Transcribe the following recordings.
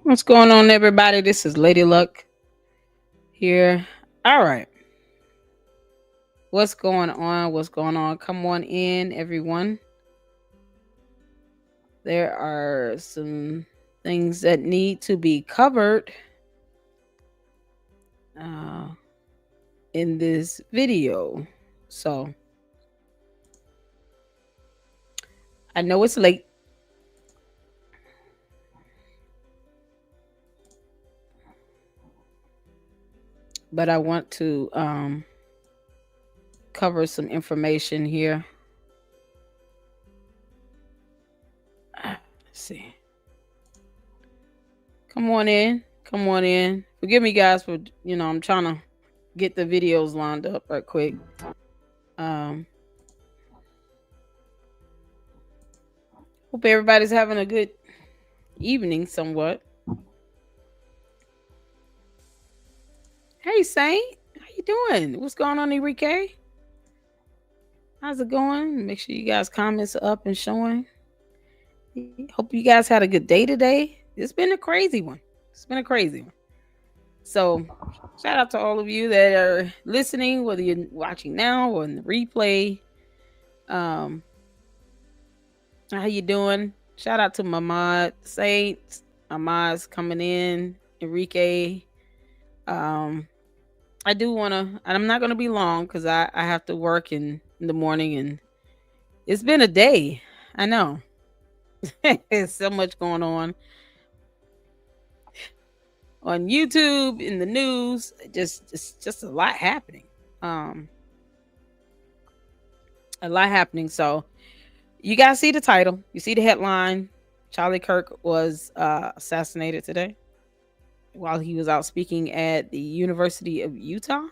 What's going on, everybody? This is Lady Luck here. All right. What's going on? What's going on? Come on in, everyone. There are some things that need to be covered uh, in this video. So I know it's late. But I want to cover some information here. Let's see. Come on in. Come on in. Forgive me, guys, for I'm trying to get the videos lined up right quick. Hope everybody's having a good evening, somewhat. Hey, Saint, how you doing? What's going on, Enrique? How's it going? Make sure you guys' comments are up and showing. Hope you guys had a good day today. It's been a crazy one. So, shout out to all of you that are listening, whether you're watching now or in the replay. How you doing? Shout out to Mamad, Saint, Ahmad's coming in, Enrique. I do want to, and I'm not going to be long because I have to work in the morning, and it's been a day. I know. There's so much going on YouTube, in the news. Just a lot happening. A lot happening. So you guys see the title. You see the headline. Charlie Kirk was assassinated today while he was out speaking at the University of Utah.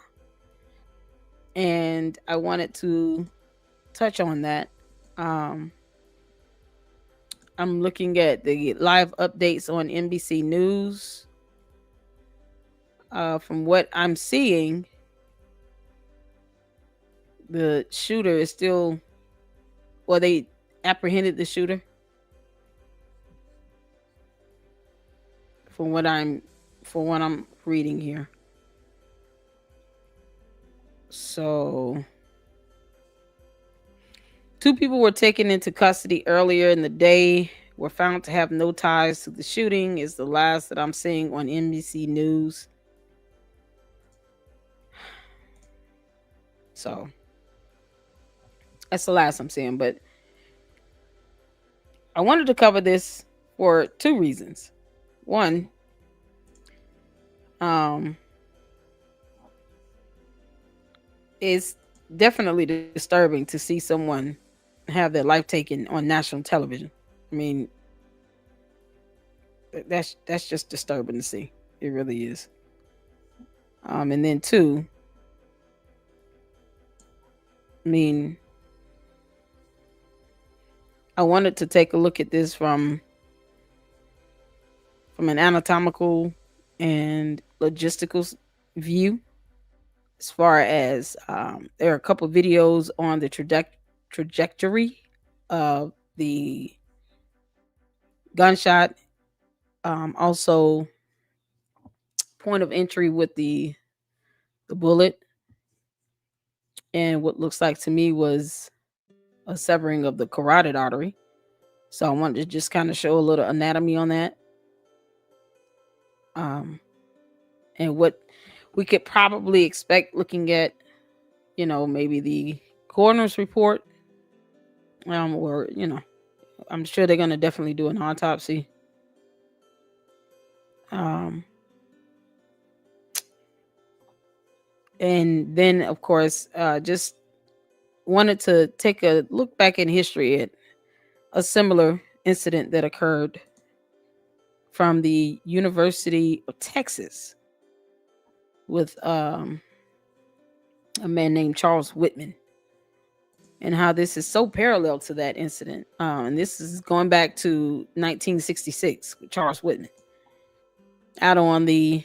And I wanted to touch on that. I'm looking at the live updates on NBC News. From what I'm seeing, the shooter is still, well, they apprehended the shooter. From what I'm reading here. So 2 people were taken into custody earlier in the day, were found to have no ties to the shooting, is the last that I'm seeing on NBC News. So that's the last I'm seeing, but I wanted to cover this for 2 reasons. One, it's definitely disturbing to see someone have their life taken on national television. I mean, that's just disturbing to see. It really is. And then 2, I mean, I wanted to take a look at this from an anatomical and logistical view. As far as there are a couple of videos on the trajectory of the gunshot, also point of entry with the bullet, and what looks like to me was a severing of the carotid artery. So I wanted to just kind of show a little anatomy on that, and what we could probably expect looking at, maybe the coroner's report, or I'm sure they're going to definitely do an autopsy. And then, of course, just wanted to take a look back in history at a similar incident that occurred from the University of Texas with a man named Charles Whitman, and how this is so parallel to that incident. And this is going back to 1966 with Charles Whitman out on the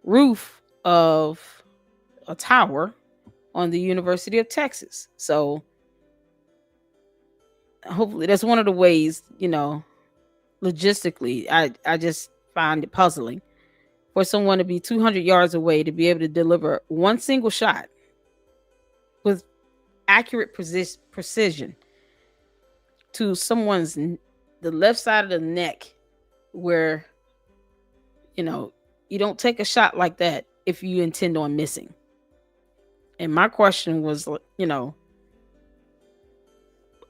roof of a tower on the University of Texas. So hopefully that's one of the ways, logistically, I just find it puzzling for someone to be 200 yards away to be able to deliver one single shot with accurate precision to the left side of the neck, where you know you don't take a shot like that if you intend on missing. And my question was,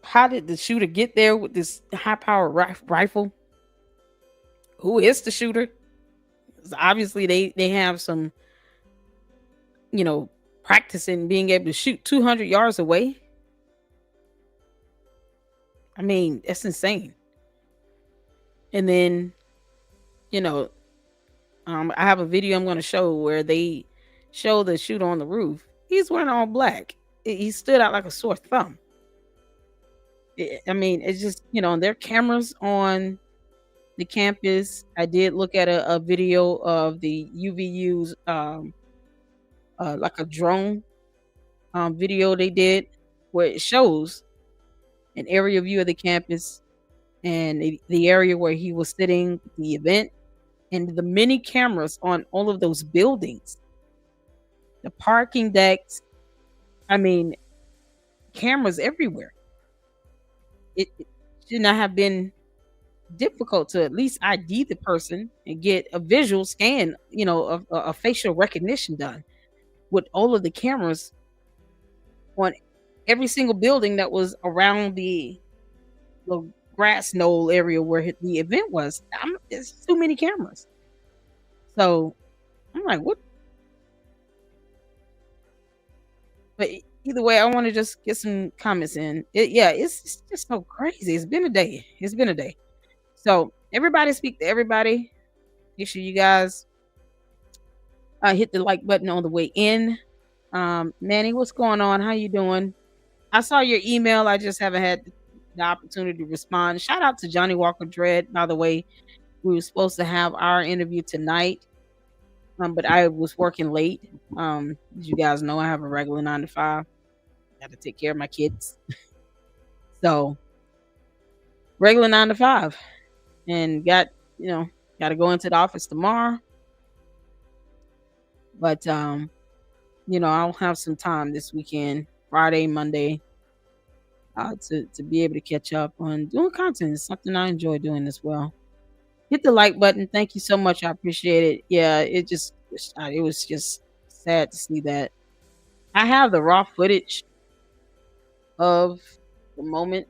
how did the shooter get there with this high powered rifle? Who is the shooter? 'Cause obviously they have some, you know, practice in being able to shoot 200 yards away. I mean, that's insane. And then, you know, I have a video I'm going to show where they show the shooter on the roof. He's wearing all black. He stood out like a sore thumb. I mean, it's just, there are cameras on the campus. I did look at a video of the UVU's, like a drone video they did, where it shows an area view of the campus and the area where he was sitting, the event, and the many cameras on all of those buildings, the parking decks. I mean, cameras everywhere. It should not have been difficult to at least ID the person and get a visual scan, a facial recognition done with all of the cameras on every single building that was around the grass knoll area where the event was. It's too many cameras. So I'm like, what? But either way, I want to just get some comments in. It's just so crazy. It's been a day. It's been a day. So everybody speak to everybody. Make sure you guys hit the like button on the way in. Manny, what's going on? How you doing? I saw your email. I just haven't had the opportunity to respond. Shout out to Johnny Walker Dread, by the way. We were supposed to have our interview tonight, but I was working late. As you guys know, I have a regular 9 to 5. Got to take care of my kids. So regular 9 to 5, and got to go into the office tomorrow. But I'll have some time this weekend, Friday, Monday, to be able to catch up on doing content. It's something I enjoy doing as well. Hit the like button. Thank you so much. I appreciate it. Yeah, it was just sad to see that. I have the raw footage of the moment,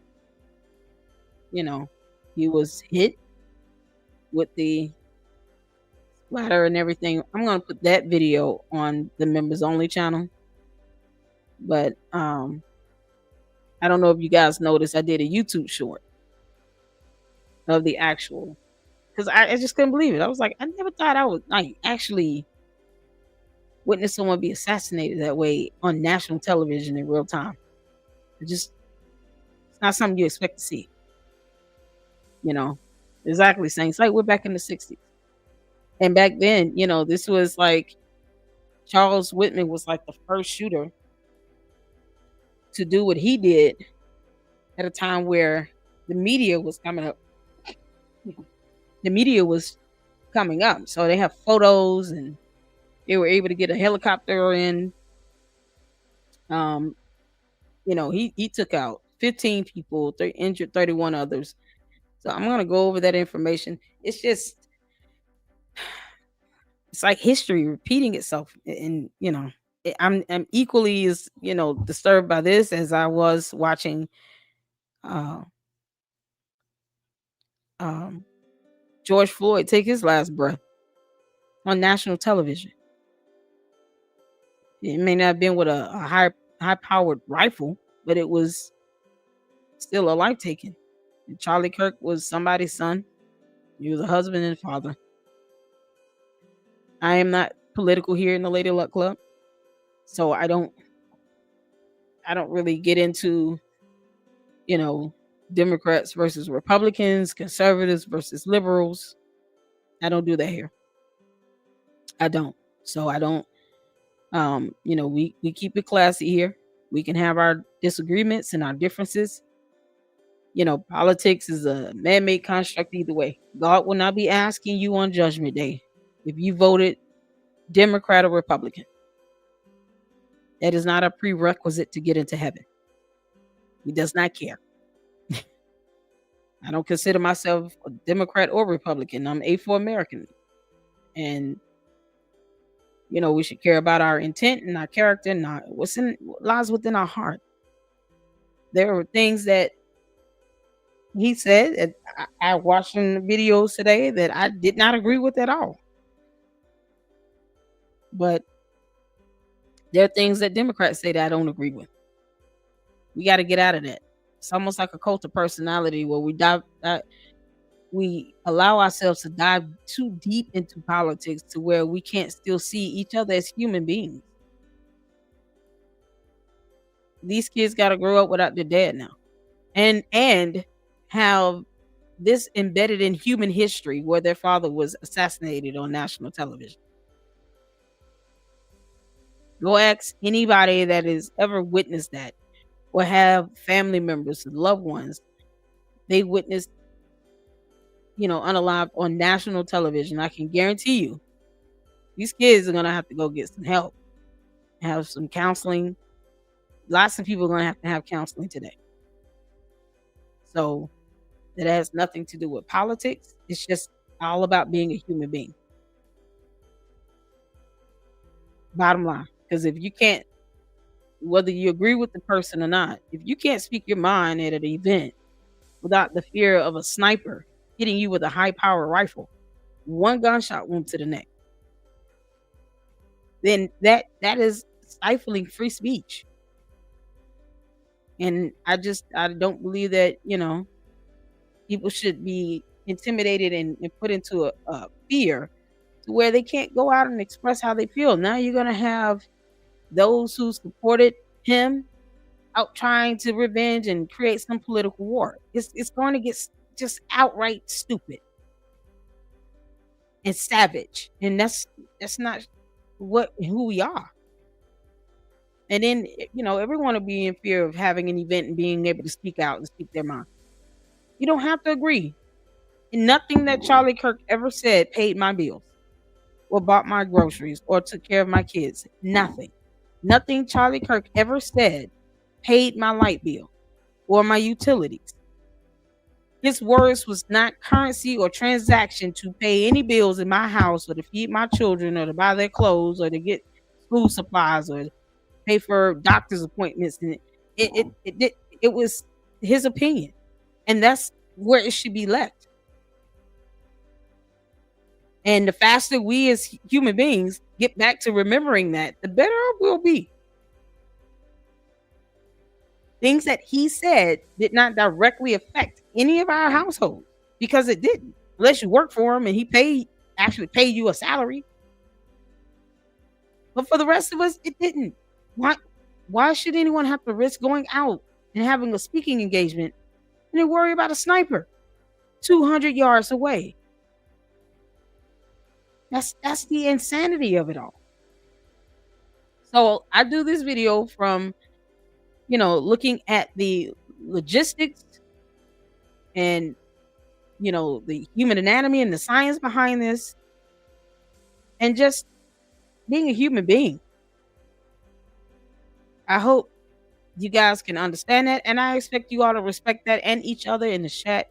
he was hit with the splatter and everything. I'm going to put that video on the members only channel. But I don't know if you guys noticed, I did a YouTube short of the actual, because I just couldn't believe it. I was like, I never thought I would actually witness someone be assassinated that way on national television in real time. It's not something you expect to see. Exactly saying it's like we're back in the 60s. And back then, this was like Charles Whitman was like the first shooter to do what he did at a time where the media was coming up. The media was coming up. So they have photos, and they were able to get a helicopter in. He took out 15 people, injured 31 others. So I'm going to go over that information. It's like history repeating itself. And, I'm equally as, disturbed by this as I was watching George Floyd take his last breath on national television. It may not have been with a high powered rifle, but it was still a life taken. And Charlie Kirk was somebody's son. He was a husband and father. I am not political here in the Lady Luck Club, so I don't really get into Democrats versus Republicans, conservatives versus liberals. I don't do that here. I don't. So I don't. We keep it classy here. We can have our disagreements and our differences, Politics is a man-made construct either way. God will not be asking you on Judgment Day if you voted Democrat or Republican. That is not a prerequisite to get into heaven. He does not care. I don't consider myself a Democrat or Republican. I'm Afro-American. And we should care about our intent and our character and what lies within our heart. There are things that he said that I watched in the videos today that I did not agree with at all. But there are things that Democrats say that I don't agree with. We got to get out of that. It's almost like a cult of personality where we allow ourselves to dive too deep into politics to where we can't still see each other as human beings. These kids got to grow up without their dad now, and have this embedded in human history where their father was assassinated on national television. Go ask anybody that has ever witnessed that or have family members and loved ones they witnessed unalived on national television. I can guarantee you these kids are going to have to go get some help, have some counseling. Lots of people are going to have counseling today. So that has nothing to do with politics. It's just all about being a human being. Bottom line. Because if you can't, whether you agree with the person or not, if you can't speak your mind at an event without the fear of a sniper hitting you with a high-powered rifle, one gunshot wound to the neck, then that is stifling free speech. And I don't believe that, people should be intimidated and put into a fear to where they can't go out and express how they feel. Now you're going to have those who supported him out trying to revenge and create some political war. It's going to get just outright stupid and savage. And that's not who we are. And then, everyone will be in fear of having an event and being able to speak out and speak their mind. You don't have to agree. And nothing that Charlie Kirk ever said paid my bills or bought my groceries or took care of my kids. Nothing. Nothing Charlie Kirk ever said paid my light bill or my utilities. His words was not currency or transaction to pay any bills in my house or to feed my children or to buy their clothes or to get school supplies or pay for doctor's appointments. And it was his opinion, and that's where it should be left. And the faster we as human beings get back to remembering that, the better we'll be. Things that he said did not directly affect any of our households because it didn't, unless you work for him and he actually paid you a salary. But for the rest of us, it didn't. Why should anyone have to risk going out and having a speaking engagement and then worry about a sniper 200 yards away? That's the insanity of it all. So I do this video from, looking at the logistics and, the human anatomy and the science behind this and just being a human being. I hope you guys can understand that. And I expect you all to respect that and each other in the chat,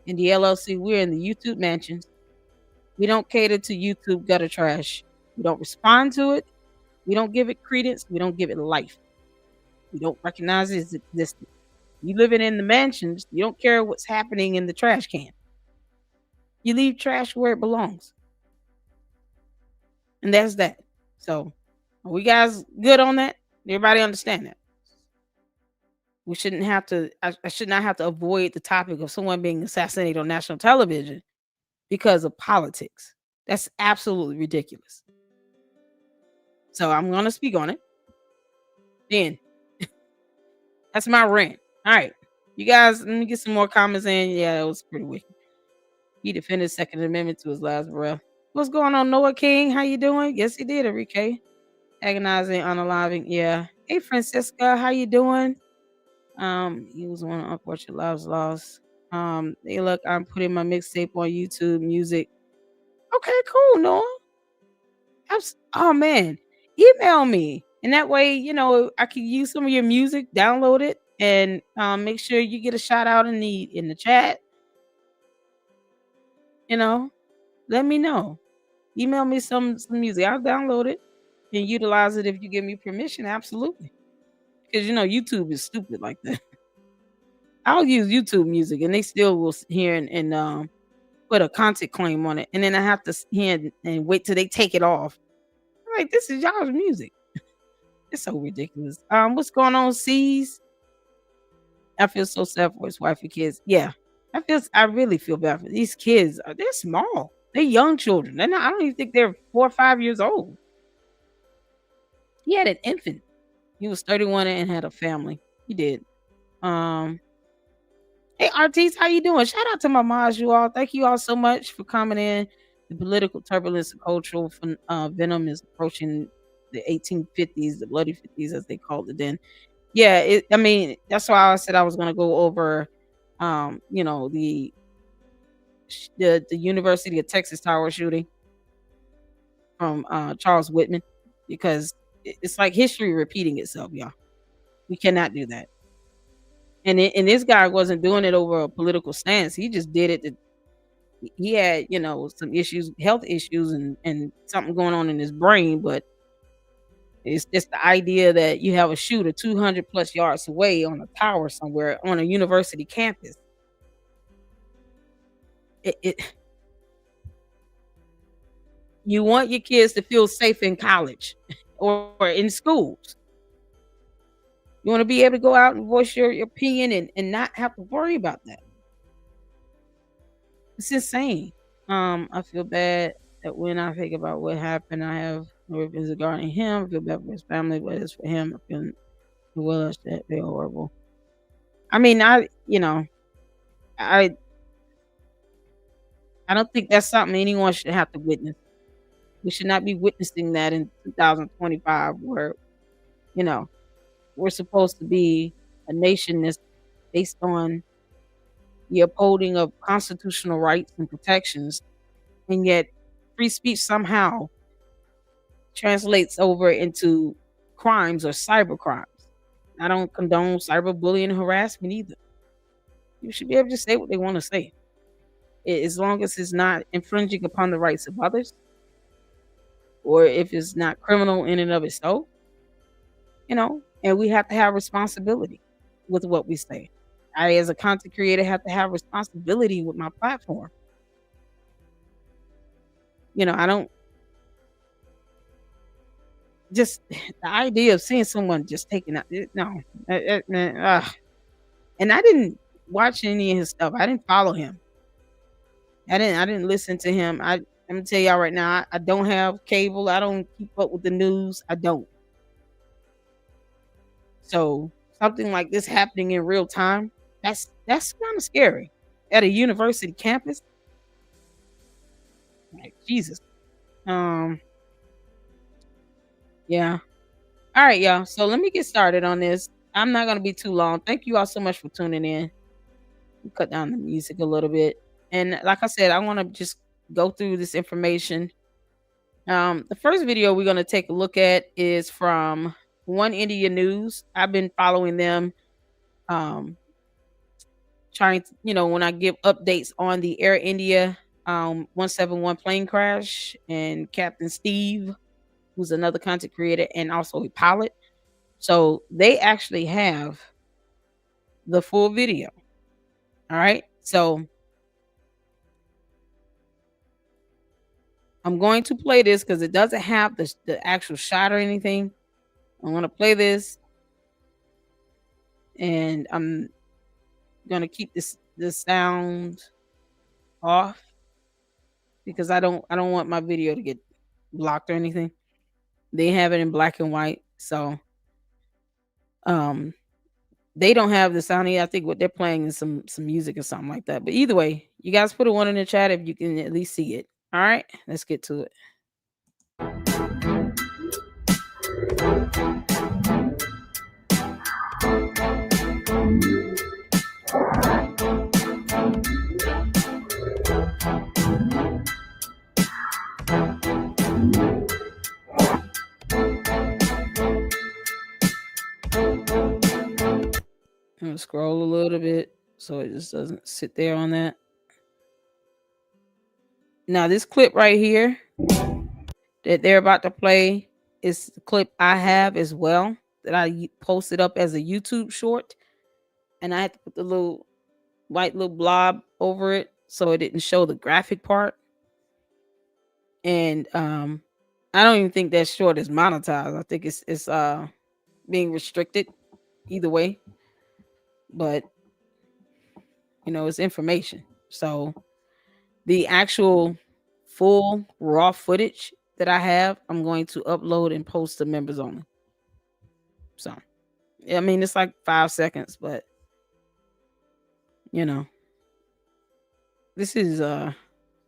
in the LLC. We're in the YouTube mansions. We don't cater to YouTube gutter trash. We don't respond to it. We don't give it credence. We don't give it life. We don't recognize its existence. You living in the mansions, you don't care what's happening in the trash can. You leave trash where it belongs. And that's that. So, are we guys good on that? Everybody understand that? We shouldn't have to, I should not have to avoid the topic of someone being assassinated on national television because of politics. That's absolutely ridiculous. So I'm going to speak on it. Then that's my rant. All right. You guys, let me get some more comments in. Yeah, that was pretty wicked. He defended Second Amendment to his last breath. What's going on, Noah King? How you doing? Yes, he did, Enrique. Agonizing, unaliving. Yeah. Hey, Francesca, how you doing? He was one of unfortunate lives lost. Hey, look, I'm putting my mixtape on YouTube Music. Okay, cool, Noah. Oh man, email me, and that way, I can use some of your music, download it, and make sure you get a shout out in the chat. You know, let me know. Email me some music. I'll download it and utilize it if you give me permission. Absolutely, because YouTube is stupid like that. I'll use YouTube music, and they still will hear and put a content claim on it, and then I have to hear and wait till they take it off. I'm like, this is y'all's music. It's so ridiculous. What's going on, C's? I feel so sad for his wife and kids. Yeah, I really feel bad for these kids. They're small. They're young children. They're not. I don't even think they're 4 or 5 years old. He had an infant. He was 31 and had a family. He did. Um, hey Artis, how you doing? Shout out to my mods, you all. Thank you all so much for coming in. The political turbulence and cultural venom is approaching the 1850s, the bloody 50s, as they called it then. Yeah, I mean, that's why I said I was gonna go over, the the University of Texas Tower shooting from Charles Whitman, because it's like history repeating itself, y'all. We cannot do that. And this guy wasn't doing it over a political stance. He just did it. He had, some issues, health issues, and something going on in his brain, but it's just the idea that you have a shooter 200 plus yards away on a tower somewhere on a university campus. It You want your kids to feel safe in college or in schools. You want to be able to go out and voice your opinion and not have to worry about that. It's insane. I feel bad that when I think about what happened, I have no feelings regarding him. I feel bad for his family, but it's for him. I feel well as that feel horrible. I mean, I don't think that's something anyone should have to witness. We should not be witnessing that in 2025, where you know we're supposed to be a nation that's based on the upholding of constitutional rights and protections, and yet free speech somehow translates over into crimes or cyber crimes. I don't condone cyberbullying and harassment either. You should be able to say what they want to say, as long as it's not infringing upon the rights of others, or if it's not criminal in and of itself. And we have to have responsibility with what we say. I, as a content creator, have to have responsibility with my platform. I don't just the idea of seeing someone just taking out. No, and I didn't watch any of his stuff. I didn't follow him. I didn't listen to him. I'm gonna tell y'all right now. I don't have cable. I don't keep up with the news. I don't. So something like this happening in real time, that's kind of scary at a university campus. Like Jesus. Um. Yeah. All right, y'all. So let me get started on this. I'm not gonna be too long. Thank you all so much for tuning in. Cut down the music a little bit. And like I said, I want to just go through this information. The first video we're going to take a look at is from One India News. I've been following them, trying to, when I give updates on the Air India 171 plane crash, and Captain Steve, who's another content creator and also a pilot. So they actually have the full video. All right. So I'm going to play this because it doesn't have the actual shot or anything. I'm going to play this, and I'm going to keep this sound off because I don't want my video to get blocked or anything. They have it in black and white, so they don't have the sound here. I think what they're playing is some music or something like that. But either way, you guys put a one in the chat if you can at least see it. All right, let's get to it. I'm gonna scroll a little bit so it just doesn't sit there on that. Now this clip right here that they're about to play is the clip I have as well that I posted up as a YouTube short, and I had to put the little white little blob over it so it didn't show the graphic part. And I don't even think that short is monetized. I think it's being restricted either way. But it's information. So the actual full raw footage that I have, I'm going to upload and post to members only. So I mean it's like 5 seconds, but this is ugh.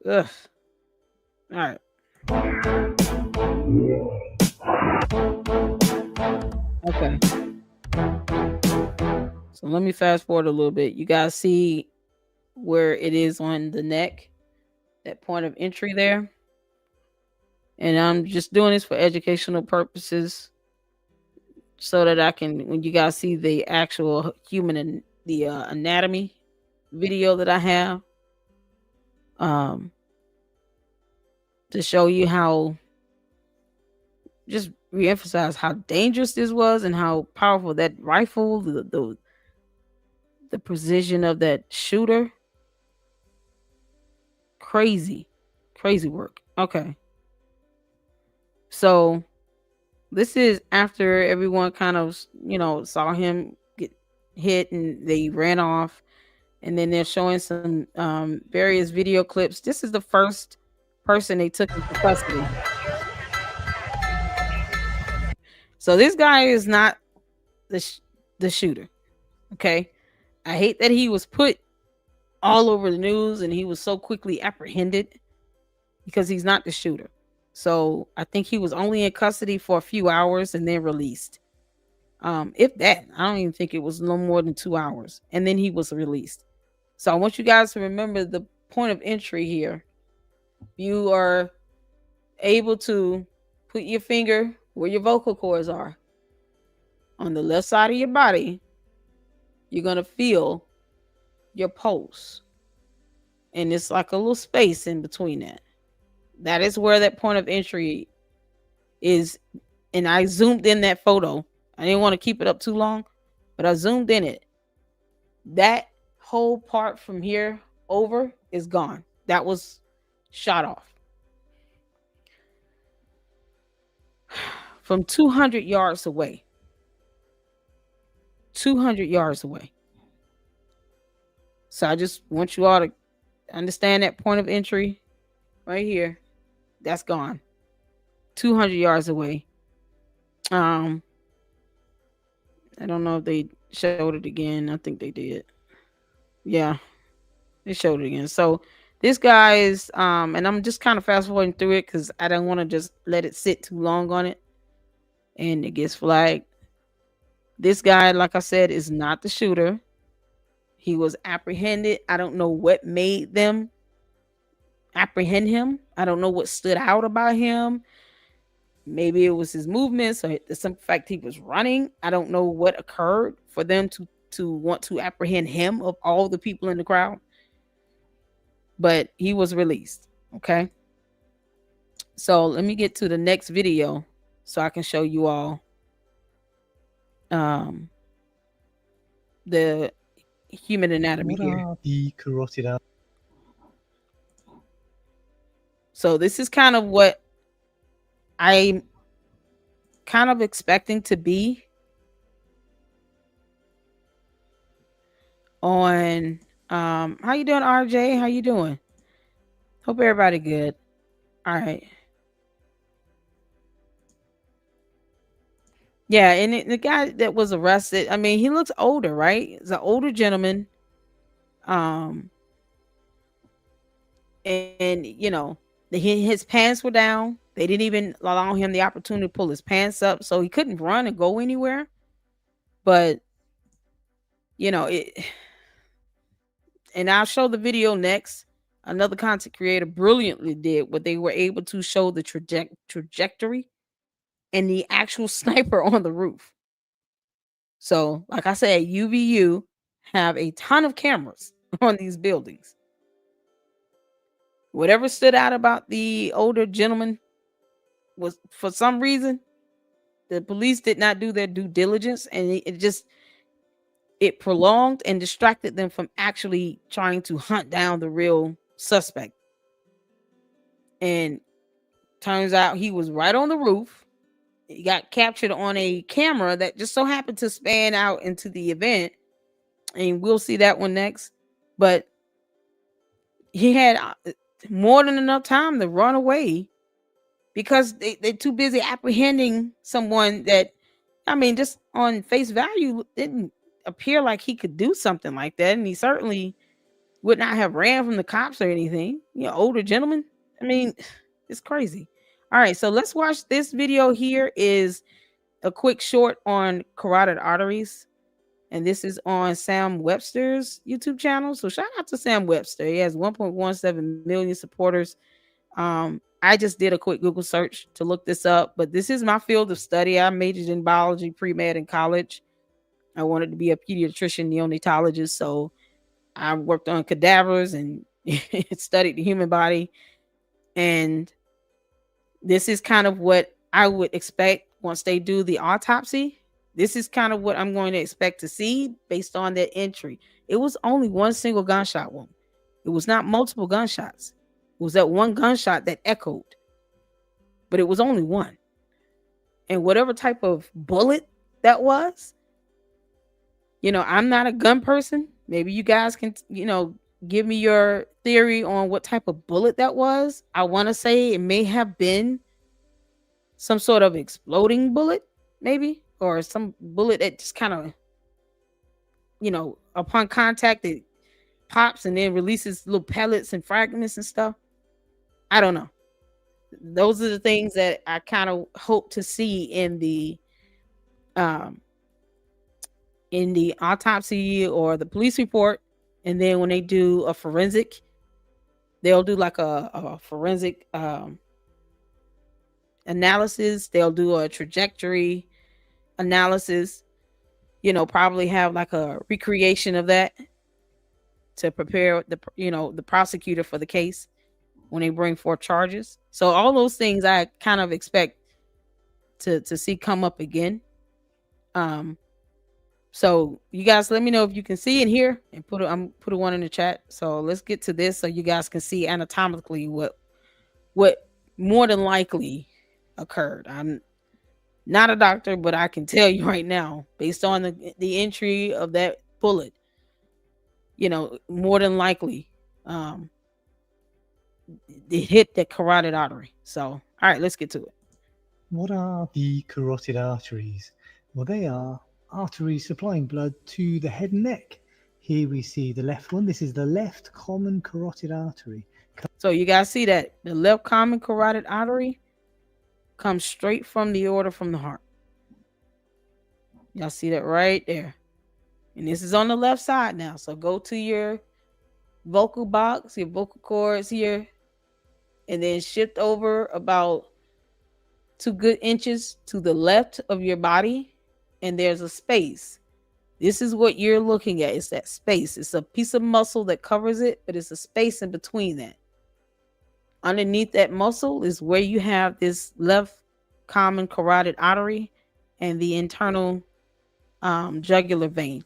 All right. Okay. So let me fast forward a little bit. You guys see where it is on the neck, that point of entry there. And I'm just doing this for educational purposes so that I can, when you guys see the actual human and the anatomy video that I have, to show you how, just reemphasize how dangerous this was and how powerful that rifle, the precision of that shooter. Crazy work. Okay. So this is after everyone kind of, saw him get hit and they ran off. And then they're showing some various video clips. This is the first person they took into custody. So this guy is not the shooter. Okay. I hate that he was put all over the news and he was so quickly apprehended, because he's not the shooter. So I think he was only in custody for a few hours and then released. If that, I don't even think it was no more than 2 hours. And then he was released. So I want you guys to remember the point of entry here. You are able to put your finger where your vocal cords are. On the left side of your body, you're going to feel your pulse. And it's like a little space in between that. That is where that point of entry is. And I zoomed in that photo. I didn't want to keep it up too long, but I zoomed in it. That whole part from here over is gone. That was shot off. From 200 yards away. 200 yards away. So I just want you all to understand that point of entry right here. That's gone. 200 yards away. I don't know if they showed it again. I think they did. Yeah, they showed it again. So this guy is, and I'm just kind of fast forwarding through it because I don't want to just let it sit too long on it and it gets flagged. This guy, like I said, is not the shooter. He was apprehended. I don't know what made them apprehend him. I don't know what stood out about him. Maybe it was his movements or the simple fact he was running. I don't know what occurred for them to want to apprehend him of all the people in the crowd. But he was released. Okay. So let me get to the next video so I can show you all the human anatomy here. The carotid artery. So this is kind of what I'm kind of expecting to be on. How you doing, RJ? How you doing? Hope everybody good. All right. Yeah, and the guy that was arrested, I mean, he looks older, right? He's an older gentleman. And his pants were down. They didn't even allow him the opportunity to pull his pants up, so he couldn't run and go anywhere. But it, and I'll show the video next. Another content creator brilliantly did what they were able to show the trajectory and the actual sniper on the roof. So, like I said, UVU have a ton of cameras on these buildings. Whatever stood out about the older gentleman was, for some reason, the police did not do their due diligence, and it prolonged and distracted them from actually trying to hunt down the real suspect. And turns out he was right on the roof. He got captured on a camera that just so happened to span out into the event, and we'll see that one next. But he had more than enough time to run away because they're too busy apprehending someone that, I mean, just on face value, didn't appear like he could do something like that. And he certainly would not have ran from the cops or anything. You know, older gentleman. I mean, it's crazy. All right, so let's watch this video. Here is a quick short on carotid arteries. And this is on Sam Webster's YouTube channel. So shout out to Sam Webster. He has 1.17 million supporters. I just did a quick Google search to look this up, but this is my field of study. I majored in biology, pre-med in college. I wanted to be a pediatrician, neonatologist. So I worked on cadavers and studied the human body. And this is kind of what I would expect once they do the autopsy. This is kind of what I'm going to expect to see based on that entry. It was only one single gunshot wound. It was not multiple gunshots. It was that one gunshot that echoed, but it was only one. And whatever type of bullet that was, you know, I'm not a gun person. Maybe you guys can, you know, give me your theory on what type of bullet that was. I want to say it may have been some sort of exploding bullet, maybe, or some bullet that just kind of, you know, upon contact, it pops and then releases little pellets and fragments and stuff. I don't know. Those are the things that I kind of hope to see um in the autopsy or the police report. And then when they do a forensic, they'll do like a forensic analysis. They'll do a trajectory analysis, you know, probably have like a recreation of that to prepare the, you know, the prosecutor for the case when they bring forth charges. So all those things I kind of expect to see come up again. So you guys let me know if you can see it here, and put a one in the chat. So let's get to this so you guys can see anatomically what more than likely occurred. I'm not a doctor, but I can tell you right now, based on the entry of that bullet, you know, more than likely it hit the carotid artery. So all right, let's get to it. What are the carotid arteries? Well, they are arteries supplying blood to the head and neck. Here we see the left one. This is the left common carotid artery. So you guys see that the left common carotid artery comes straight from the aorta from the heart. Y'all see that right there. And this is on the left side now. So go to your vocal box, your vocal cords here, and then shift over about 2 good inches to the left of your body. And there's a space. This is what you're looking at. It's that space. It's a piece of muscle that covers it, but it's a space in between that. Underneath that muscle is where you have this left common carotid artery and the internal jugular vein.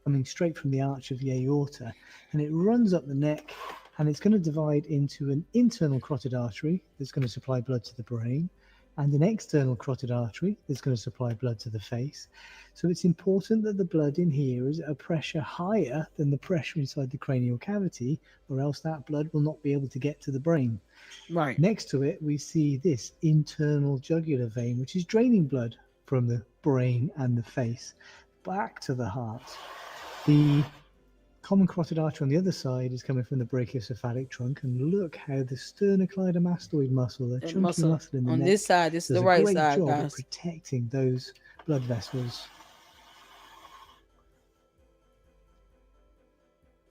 Coming straight from the arch of the aorta, and it runs up the neck, and it's going to divide into an internal carotid artery that's going to supply blood to the brain, and an external carotid artery that's going to supply blood to the face. So it's important that the blood in here is at a pressure higher than the pressure inside the cranial cavity, or else that blood will not be able to get to the brain. Right. Next to it, we see this internal jugular vein, which is draining blood from the brain and the face back to the heart. The common carotid artery on the other side is coming from the brachiocephalic trunk, and look how the sternocleidomastoid muscle, the chunky muscle in the on neck, this side, this is the right side, job guys, at protecting those blood vessels.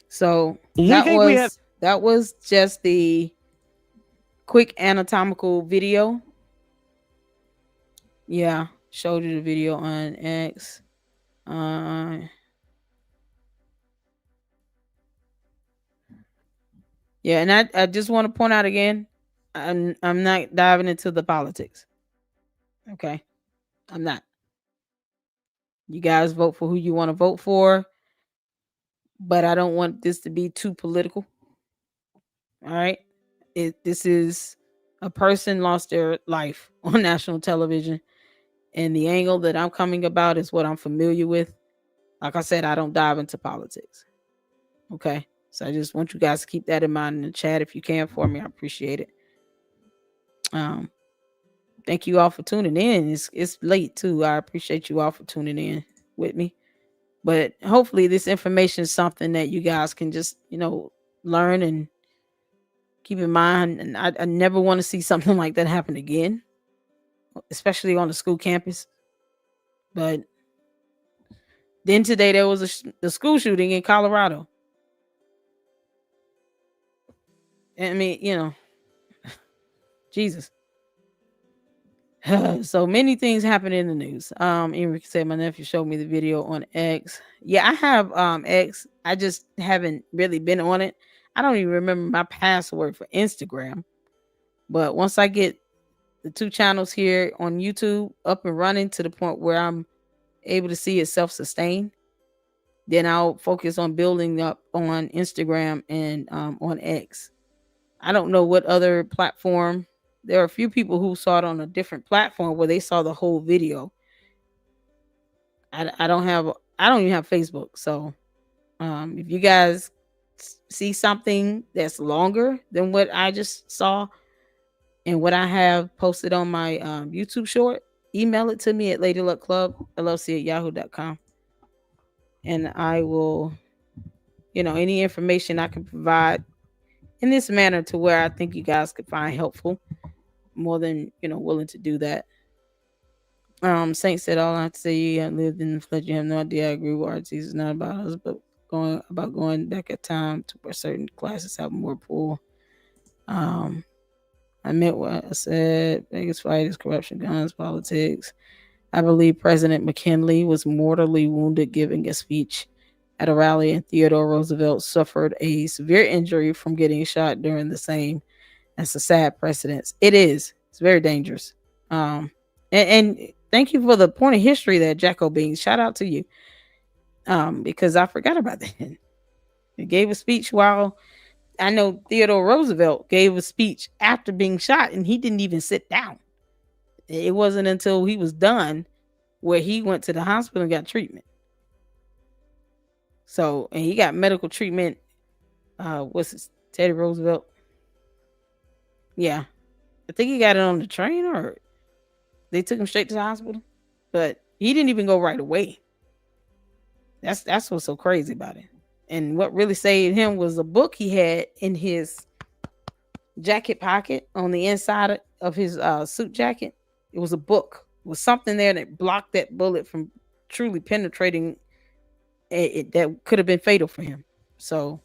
So that was just the quick anatomical video. Yeah, Showed you the video on X. Uh, yeah, and I just want to point out again, I'm not diving into the politics. Okay, I'm not. You guys vote for who you want to vote for, but I don't want this to be too political. All right, this is a person lost their life on national television, and the angle that I'm coming about is what I'm familiar with. Like I said, I don't dive into politics. Okay. So I just want you guys to keep that in mind in the chat if you can for me. I appreciate it. Um, thank you all for tuning in. It's late too. I appreciate you all for tuning in with me. But hopefully this information is something that you guys can just, learn and keep in mind. And I never want to see something like that happen again, especially on the school campus. But then today there was a school shooting in Colorado. I mean, Jesus. So many things happen in the news. Enrique said my nephew showed me the video on X. Yeah, I have X. I just haven't really been on it. I don't even remember my password for Instagram. But once I get the 2 channels here on YouTube up and running to the point where I'm able to see it self-sustain, then I'll focus on building up on Instagram and on X. I don't know what other platform. There are a few people who saw it on a different platform where they saw the whole video. I don't even have Facebook. So if you guys see something that's longer than what I just saw and what I have posted on my YouTube short, email it to me at LadyLuckClubLLC@yahoo.com. And I will, any information I can provide in this manner to where I think you guys could find helpful, more than willing to do that. Saint said all I have to say, you lived in the flesh, you have no idea. I agree with RTs. It's not about us, but going back at time to where certain classes have more pull. I meant what I said. Biggest fight is corruption, guns, politics. I believe President McKinley was mortally wounded giving a speech at a rally, and Theodore Roosevelt suffered a severe injury from getting shot during the same. That's a sad precedence. It is. It's very dangerous. And thank you for the point of history there, Jacko Beans. Shout out to you. Because I forgot about that. He gave a speech while I know Theodore Roosevelt gave a speech after being shot, and he didn't even sit down. It wasn't until he was done where he went to the hospital and got treatment. So, and he got medical treatment. What's his Teddy Roosevelt? Yeah. I think he got it on the train or they took him straight to the hospital. But he didn't even go right away. That's what's so crazy about it. And what really saved him was a book he had in his jacket pocket on the inside of his suit jacket. It was a book. It was something there that blocked that bullet from truly penetrating it that could have been fatal for him. So,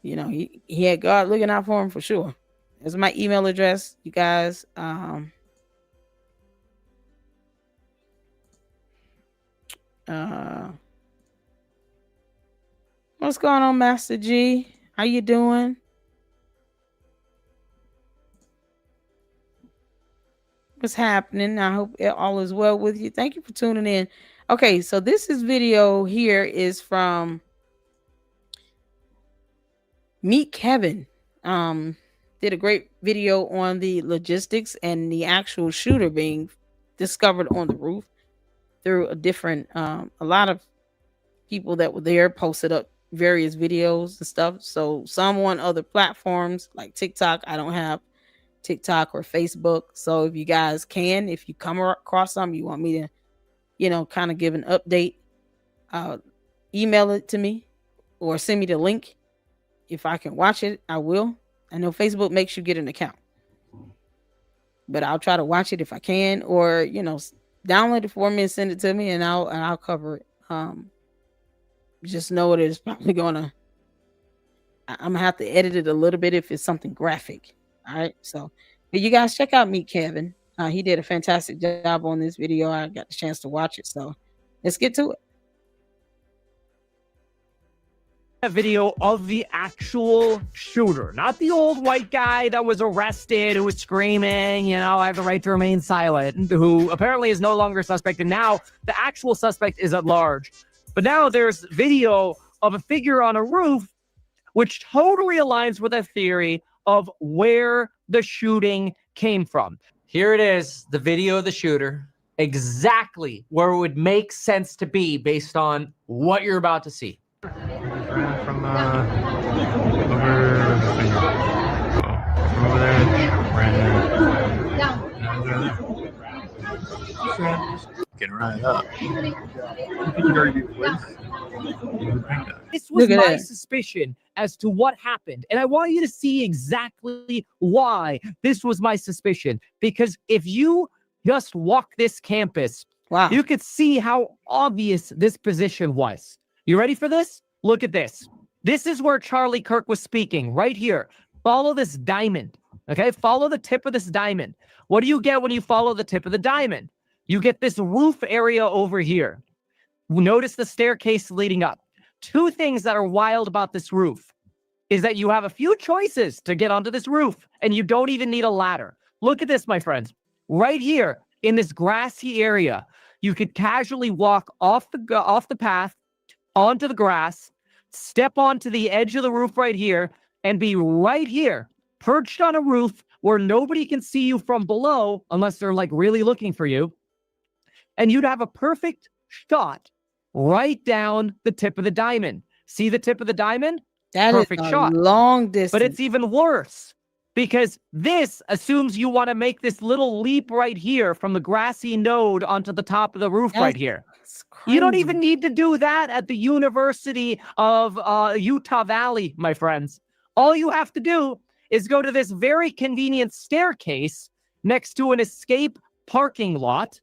he had God looking out for him for sure. There's my email address, you guys. What's going on, Master G? How you doing? What's happening? I hope all is well with you. Thank you for tuning in. Okay, so this video here is from Meet Kevin. Did a great video on the logistics and the actual shooter being discovered on the roof through a lot of people that were there posted up various videos and stuff. So some on other platforms like TikTok. I don't have TikTok or Facebook. So if you guys if you come across something you want me to, kind of give an update, email it to me or send me the link. If I can watch it, I will. I know Facebook makes you get an account, but I'll try to watch it if I can, or download it for me and send it to me, and I'll cover it. Just know it is probably I'm gonna have to edit it a little bit if it's something graphic. All right, so but you guys check out Meet Kevin. He did a fantastic job on this video. I got the chance to watch it, so let's get to it. A video of the actual shooter, not the old white guy that was arrested, who was screaming, you know, I have the right to remain silent, who apparently is no longer a suspect, and now the actual suspect is at large. But now there's video of a figure on a roof, which totally aligns with a theory of where the shooting came from. Here it is, the video of the shooter, exactly where it would make sense to be based on what you're about to see. From over there. Getting right up. This was my suspicion as to what happened. And I want you to see exactly why this was my suspicion. Because if you just walk this campus, wow, you could see how obvious this position was. You ready for this? Look at this. This is where Charlie Kirk was speaking, right here. Follow this diamond, okay? Follow the tip of this diamond. What do you get when you follow the tip of the diamond? You get this roof area over here. Notice the staircase leading up. Two things that are wild about this roof is that you have a few choices to get onto this roof, and you don't even need a ladder. Look at this, my friends. Right here in this grassy area, you could casually walk off the path onto the grass, step onto the edge of the roof right here, and be right here, perched on a roof where nobody can see you from below unless they're like really looking for you. And you'd have a perfect shot right down the tip of the diamond. See the tip of the diamond? That perfect is a shot. Long distance. But it's even worse because this assumes you want to make this little leap right here from the grassy node onto the top of the roof right here. You don't even need to do that at the University of Utah Valley, my friends. All you have to do is go to this very convenient staircase next to an escape parking lot.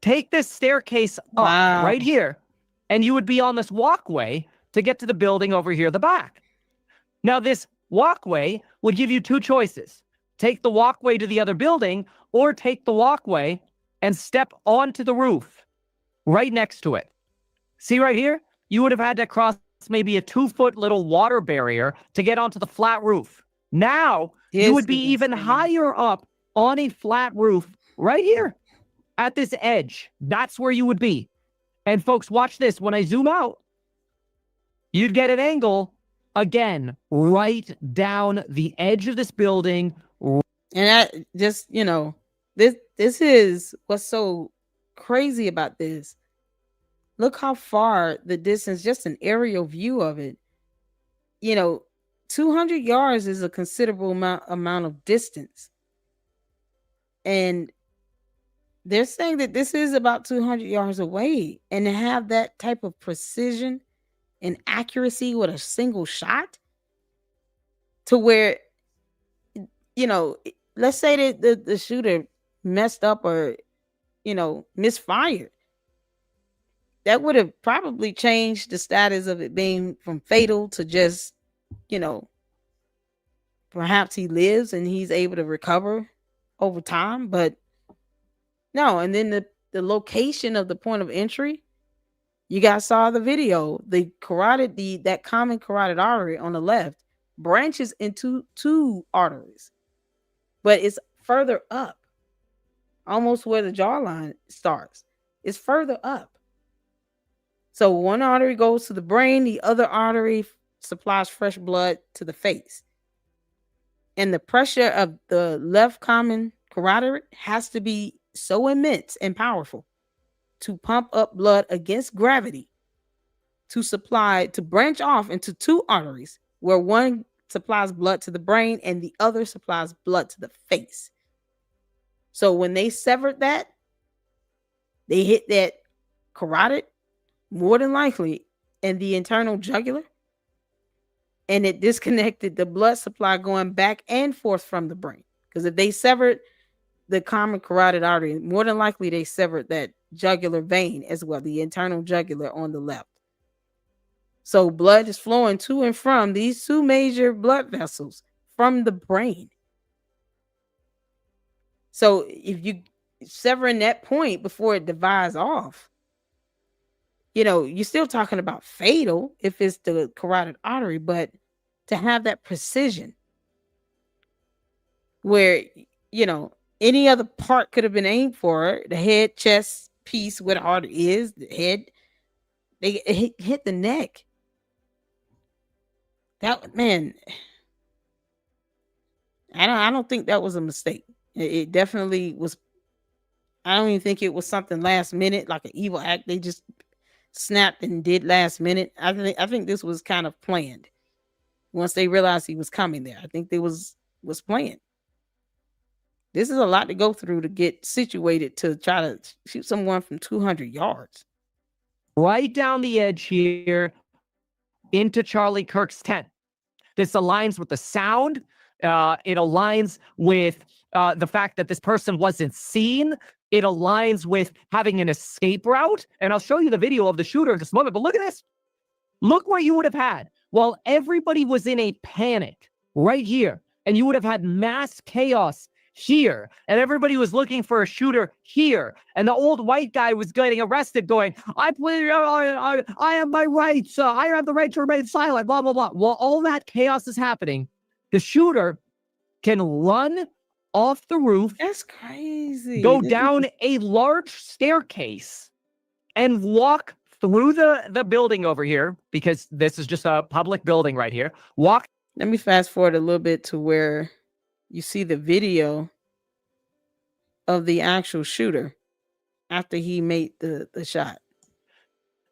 Take this staircase up right here, and you would be on this walkway to get to the building over here at the back. Now, this walkway would give you two choices. Take the walkway to the other building, or take the walkway and step onto the roof right next to it. See right here? You would have had to cross maybe a 2-foot little water barrier to get onto the flat roof. Now, you would be even higher up on a flat roof right here at this edge. That's where you would be. And folks, watch this. When I zoom out, you'd get an angle again right down the edge of this building. And that just, you know, this is what's so crazy about this. Look how far the distance, just an aerial view of it. You know, 200 yards is a considerable amount of distance. And they're saying that this is about 200 yards away. And to have that type of precision and accuracy with a single shot to where, you know, let's say that the shooter messed up or, you know, misfired. That would have probably changed the status of it being from fatal to just, you know, perhaps he lives and he's able to recover over time. But no, and then the location of the point of entry, you guys saw the video, that common carotid artery on the left branches into two arteries, but it's further up, almost where the jawline starts. It's further up. So one artery goes to the brain, the other artery supplies fresh blood to the face. And the pressure of the left common carotid has to be so immense and powerful to pump up blood against gravity to branch off into two arteries where one supplies blood to the brain and the other supplies blood to the face. So when they severed that, they hit that carotid more than likely in the internal jugular, and it disconnected the blood supply going back and forth from the brain. Because if they severed the common carotid artery, more than likely they severed that jugular vein as well, the internal jugular on the left. So blood is flowing to and from these two major blood vessels from the brain. So if you severing that point before it divides off, you're still talking about fatal if it's the carotid artery, but to have that precision where, any other part could have been aimed for, the head, chest piece where the heart is, the head, it hit the neck. That, man, I don't think that was a mistake. It definitely was. I don't even think it was something last minute, like an evil act they just snapped and did last minute. I think this was kind of planned. Once they realized he was coming there, I think they was planned. This is a lot to go through to get situated to try to shoot someone from 200 yards. Right down the edge here into Charlie Kirk's tent. This aligns with the sound. It aligns with the fact that this person wasn't seen. It aligns with having an escape route. And I'll show you the video of the shooter in just a moment. But look at this. Look what you would have had. While everybody was in a panic right here, and you would have had mass chaos here, and everybody was looking for a shooter here, and the old white guy was getting arrested going, I have my rights, I have the right to remain silent, blah, blah, blah. While all that chaos is happening, the shooter can run off the roof. That's crazy. Go down a large staircase and walk through the building over here, because this is just a public building right here. Walk. Let me fast forward a little bit to where you see the video of the actual shooter after he made the shot.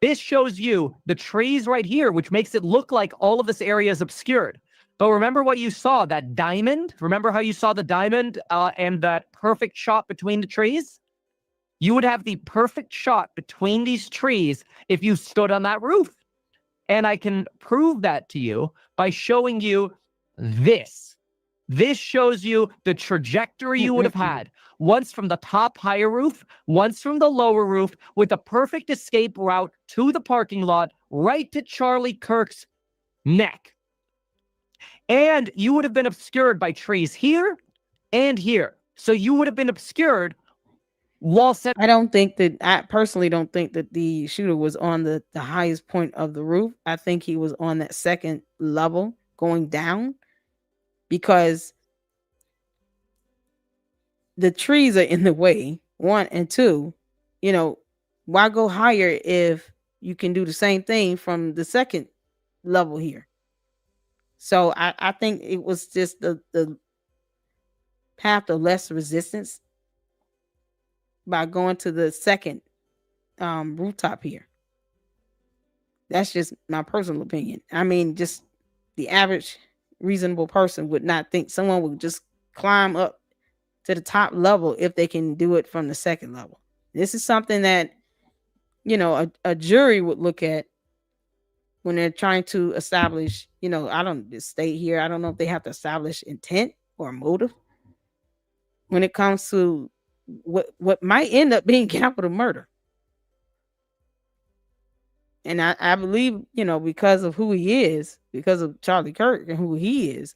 This shows you the trees right here, which makes it look like all of this area is obscured. But remember what you saw, that diamond? Remember how you saw the diamond and that perfect shot between the trees? You would have the perfect shot between these trees if you stood on that roof. And I can prove that to you by showing you this. This shows you the trajectory you would have had. Once from the top higher roof, once from the lower roof, with a perfect escape route to the parking lot, right to Charlie Kirk's neck. And you would have been obscured by trees here and here. So you would have been obscured while set. I personally don't think that the shooter was on the highest point of the roof. I think he was on that second level going down, because the trees are in the way, 1 and 2. Why go higher if you can do the same thing from the second level here? So I think it was just the path of less resistance by going to the second rooftop here. That's just my personal opinion. I mean, just the average reasonable person would not think someone would just climb up to the top level if they can do it from the second level. This is something that, a jury would look at when they're trying to establish, I don't state here, I don't know if they have to establish intent or motive when it comes to what might end up being capital murder. And I believe, because of who he is, because of Charlie Kirk and who he is,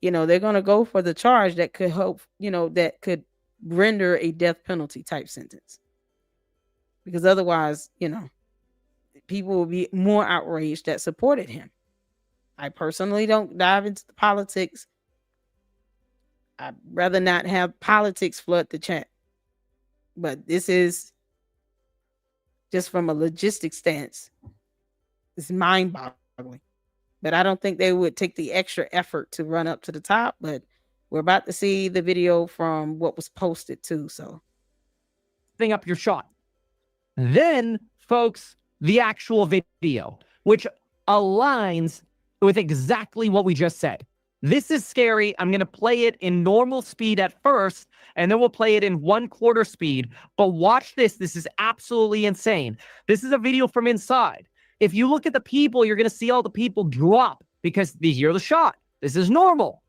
they're going to go for the charge that could help, that could render a death penalty type sentence. Because otherwise, people will be more outraged that supported him. I personally don't dive into the politics. I'd rather not have politics flood the chat. But this is just from a logistics stance. It's mind-boggling. But I don't think they would take the extra effort to run up to the top. But we're about to see the video from what was posted too. So, thing up your shot. Then, folks, the actual video, which aligns with exactly what we just said. This is scary. I'm going to play it in normal speed at first, and then we'll play it in 1/4 speed. But watch this. This is absolutely insane. This is a video from inside. If you look at the people, you're going to see all the people drop because they hear the shot. This is normal.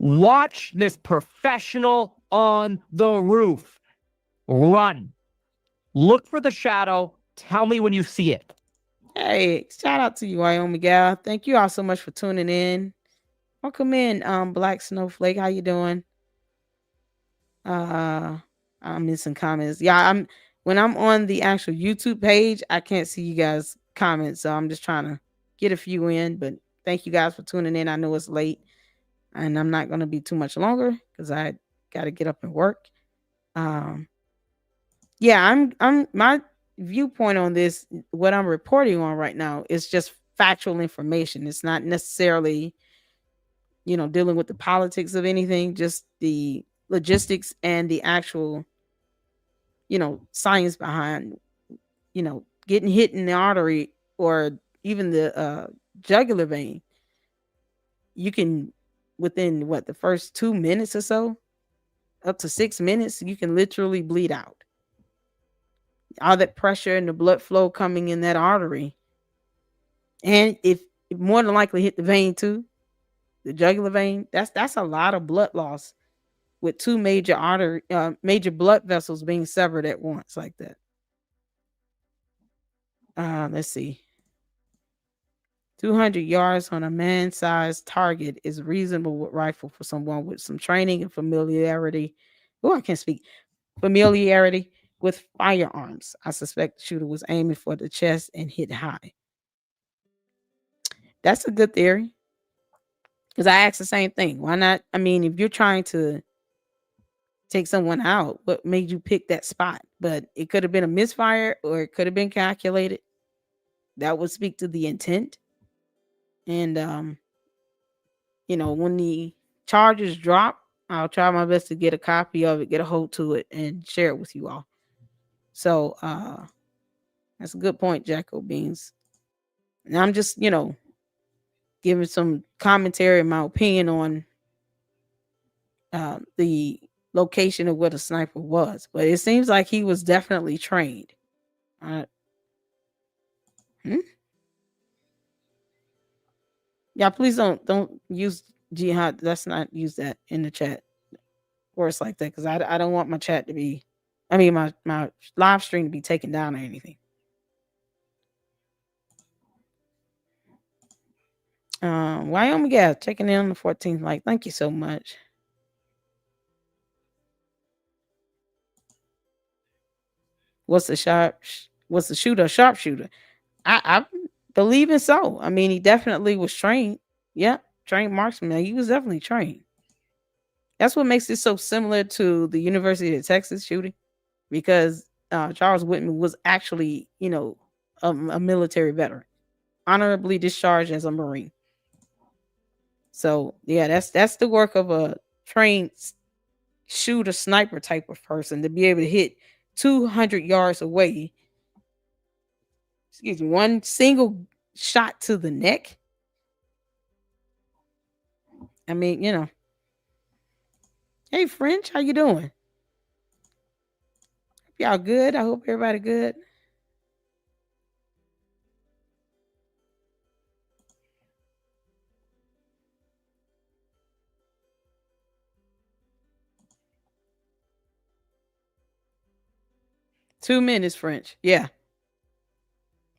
Watch this professional on the roof run. Look for the shadow. Tell me when you see it. Hey, shout out to you, Wyoming gal. Thank you all so much for tuning in. Welcome in, Black Snowflake. How you doing? I'm missing comments. Yeah, when I'm on the actual YouTube page, I can't see you guys comments, so I'm just trying to get a few in. But thank you guys for tuning in. I know it's late, and I'm not going to be too much longer because I got to get up and work. Yeah, I'm my viewpoint on this. What I'm reporting on right now is just factual information. It's not necessarily dealing with the politics of anything, just the logistics and the actual science behind getting hit in the artery or even the jugular vein. You can, within the first 2 minutes or so, up to 6 minutes, you can literally bleed out. All that pressure and the blood flow coming in that artery, and if it more than likely hit the vein too, the jugular vein, that's a lot of blood loss with two major blood vessels being severed at once like that. Let's see. 200 yards on a man-sized target is reasonable with rifle for someone with some training and familiarity. Oh, I can't speak. Familiarity with firearms. I suspect the shooter was aiming for the chest and hit high. That's a good theory. Because I asked the same thing. Why not? I mean, if you're trying to take someone out, what made you pick that spot? But it could have been a misfire or it could have been calculated. That would speak to the intent. And when the charges drop, I'll try my best to get a copy of it, get a hold to it, and share it with you all. So that's a good point, Jacko Beans. And I'm just, giving some commentary and my opinion on the location of where the sniper was. But it seems like he was definitely trained. Yeah, please don't use jihad. Let's not use that in the chat words like that, because I don't want my chat to be, my live stream to be taken down or anything. Wyoming gas checking in on the 14th. Like, thank you so much. What's the shooter? A sharpshooter? I believe in so. He definitely was trained. Yeah, trained marksman. He was definitely trained. That's what makes it so similar to the University of Texas shooting, because Charles Whitman was actually, a military veteran, honorably discharged as a Marine. So yeah, that's the work of a trained shooter, sniper type of person, to be able to hit 200 yards away. Excuse me, one single shot to the neck. Hey French, how you doing? Y'all good? I hope everybody good. Two minutes, French. Yeah.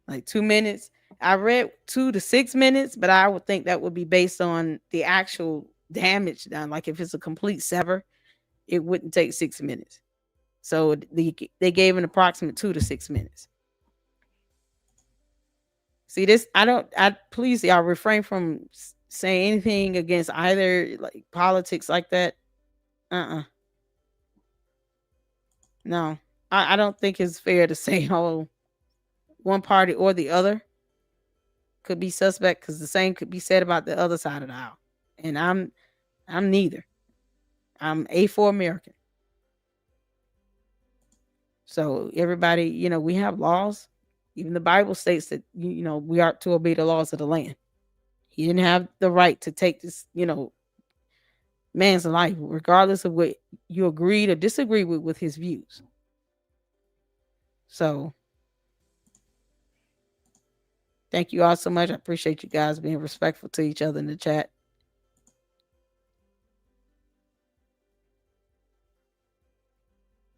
Like 2 minutes. I read 2 to 6 minutes, but I would think that would be based on the actual damage done. Like if it's a complete sever, it wouldn't take 6 minutes. So they gave an approximate 2 to 6 minutes. See this? Please, y'all refrain from saying anything against either like politics like that. No, I don't think it's fair to say, oh, one party or the other could be suspect, because the same could be said about the other side of the aisle. And I'm neither. I'm A4 American. So everybody, we have laws. Even the Bible states that, we are to obey the laws of the land. He didn't have the right to take this, man's life, regardless of what you agreed or disagreed with his views. So thank you all so much. I appreciate you guys being respectful to each other in the chat.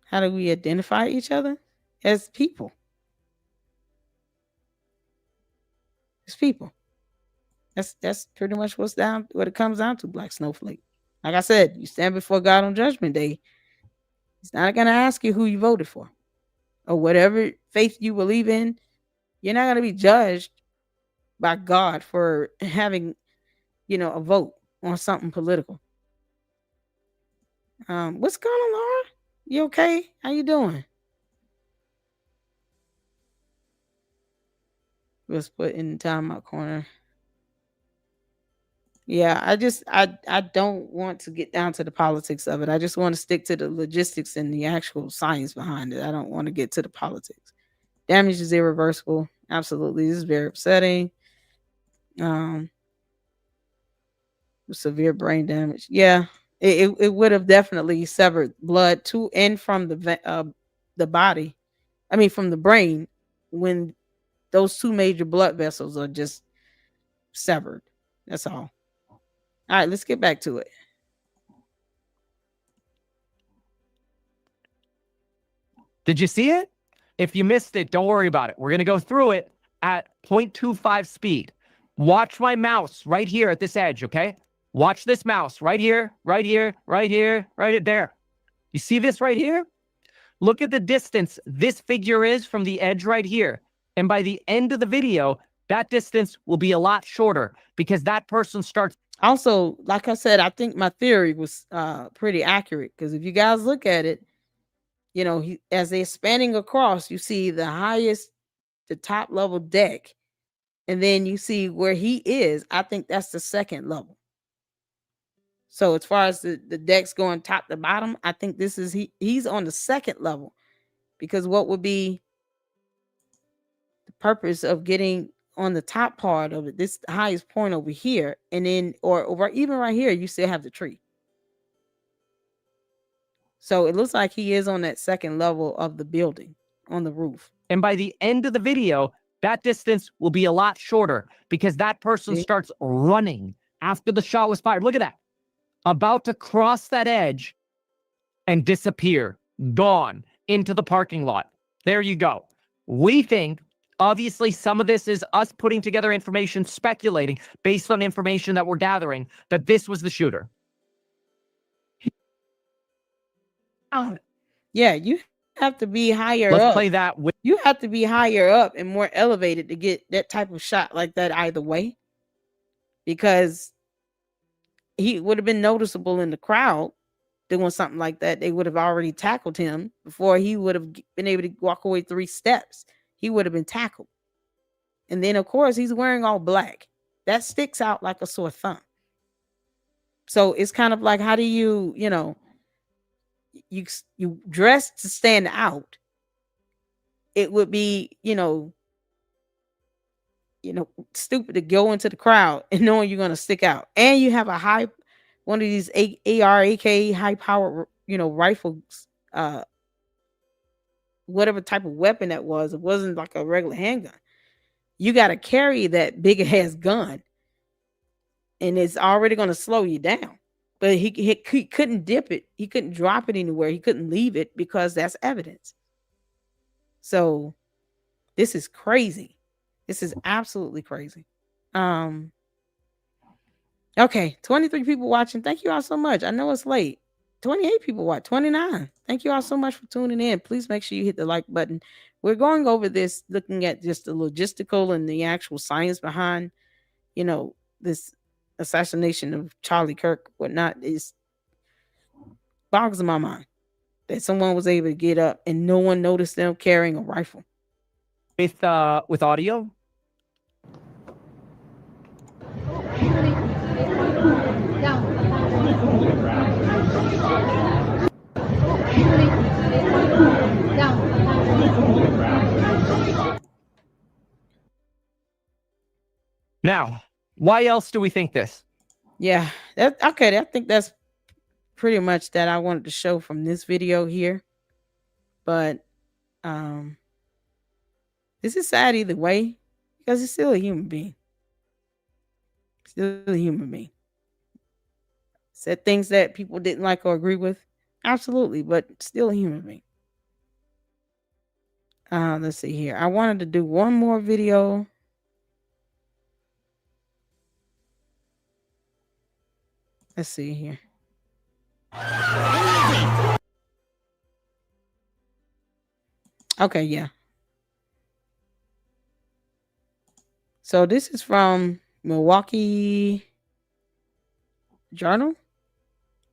How do we identify each other? As people. As people. That's pretty much what it comes down to, Black Snowflake. Like I said, you stand before God on Judgment Day. He's not going to ask you who you voted for or whatever faith you believe in. You're not going to be judged by God for having, a vote on something political. What's going on, Laura? You okay? How you doing? Let's put in the timeout corner. Yeah, I don't want to get down to the politics of it. I just want to stick to the logistics and the actual science behind it. I don't want to get to the politics. Damage is irreversible. Absolutely. This is very upsetting. Severe brain damage. Yeah. It would have definitely severed blood to and from the body. I mean from the brain when those two major blood vessels are just severed. That's all. All right, let's get back to it. Did you see it? If you missed it, don't worry about it. We're going to go through it at 0.25 speed. Watch my mouse right here at this edge, okay? Watch this mouse right here, right here, right here, right there. You see this right here? Look at the distance this figure is from the edge right here. And by the end of the video, that distance will be a lot shorter because that person starts. Also, like I said, I think my theory was pretty accurate because if you guys look at it, as they're spanning across, you see the top level deck, and then you see where he is. I think that's the second level. So as far as the decks going top to bottom, I think he's on the second level because what would be the purpose of getting on the top part of it, this highest point over here, and then or even right here, you still have the tree. So it looks like he is on that second level of the building on the roof. And by the end of the video, that distance will be a lot shorter because that person starts running after the shot was fired. Look at that. About to cross that edge and disappear, gone into the parking lot. There you go. We think, obviously, some of this is us putting together information, speculating based on information that we're gathering, that this was the shooter. Yeah, you have to be higher Let's up. play that with. You have to be higher up and more elevated to get that type of shot like that either way. Because he would have been noticeable in the crowd doing something like that. They would have already tackled him before he would have been able to walk away 3 steps. He would have been tackled. And then, of course, he's wearing all black. That sticks out like a sore thumb. So it's kind of like, how do you dress to stand out? It would be, stupid to go into the crowd and knowing you're going to stick out. And you have one of these AR, AK, high power, rifles, whatever type of weapon that was. It wasn't like a regular handgun. You got to carry that big ass gun, and it's already going to slow you down. But he couldn't dip it. He couldn't drop it anywhere. He couldn't leave it because that's evidence. So this is crazy. This is absolutely crazy. Okay, 23 people watching. Thank you all so much. I know it's late. 28 people watch. 29. Thank you all so much for tuning in. Please make sure you hit the like button. We're going over this, looking at just the logistical and the actual science behind, this assassination of Charlie Kirk, whatnot. Is boggles my mind that someone was able to get up and no one noticed them carrying a rifle. With audio? Now, why else do we think this? Yeah, okay. I think that's pretty much that I wanted to show from this video here. But this is sad either way because it's still a human being. Still a human being. Said things that people didn't like or agree with. Absolutely, but still a human being. Let's see here. I wanted to do one more video. Let's see here. Okay, yeah. So this is from Milwaukee Journal,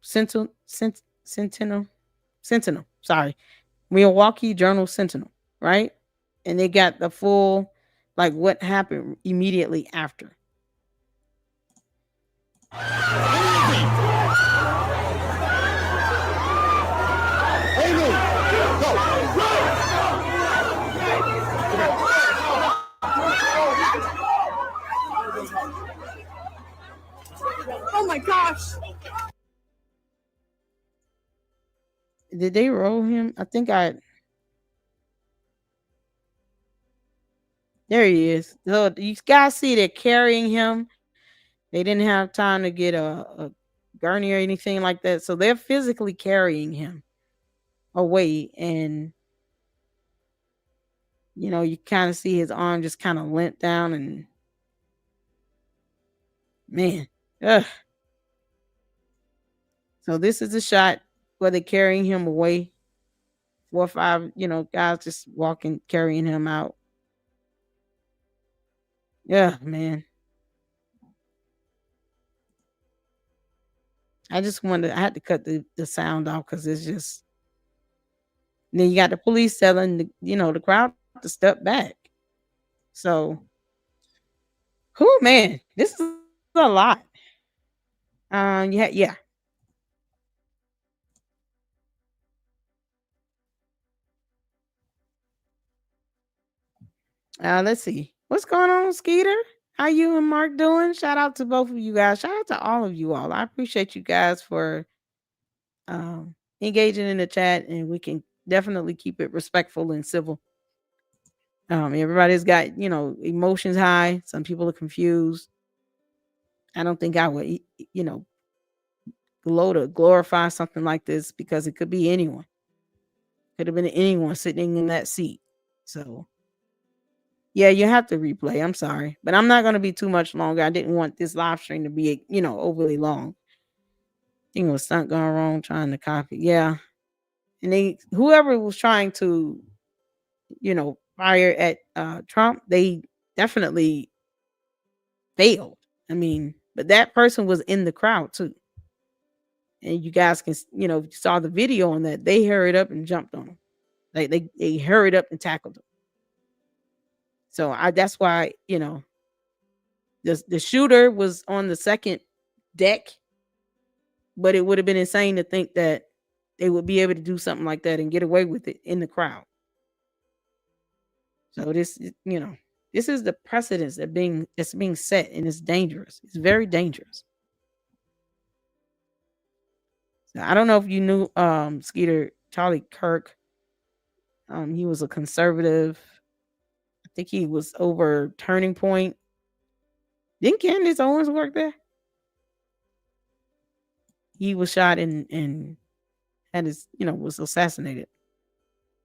Sentinel, Sentinel. Sorry, Milwaukee Journal Sentinel, right? And they got the full, like what happened immediately after. Oh my gosh. Did they roll him? I think I. There he is. So you guys see they're carrying him. They didn't have time to get a gurney or anything like that. So they're physically carrying him away. And, you kind of see his arm just kind of limp down. And, man. Ugh. So this is a shot where they're carrying him away. 4 or 5, guys just walking, carrying him out. Yeah, man. I had to cut the sound off because it's just. Then you got the police telling the crowd to step back. So, who man, this is a lot. Yeah. Let's see. What's going on, Skeeter? How you and Mark doing? Shout out to both of you guys. Shout out to all of you all. I appreciate you guys for engaging in the chat, and we can definitely keep it respectful and civil. Everybody's got, emotions high. Some people are confused. I don't think I would, glorify something like this because it could be anyone. Could have been anyone sitting in that seat. So, yeah, you have to replay. I'm sorry, but I'm not going to be too much longer. I didn't want this live stream to be, overly long. I think it was something going wrong trying to copy. Yeah. And whoever was trying to, fire at Trump, they definitely failed. I mean, but that person was in the crowd too. And you guys can, if you saw the video on that, they hurried up and jumped on him. Like they hurried up and tackled him. So that's why, the shooter was on the second deck, but it would have been insane to think that they would be able to do something like that and get away with it in the crowd. So this is the precedence that's being set, and it's dangerous. It's very dangerous. So I don't know if you knew Skeeter Charlie Kirk. He was a conservative. I think he was over Turning Point. Didn't Candace Owens work there? He was shot and had his, was assassinated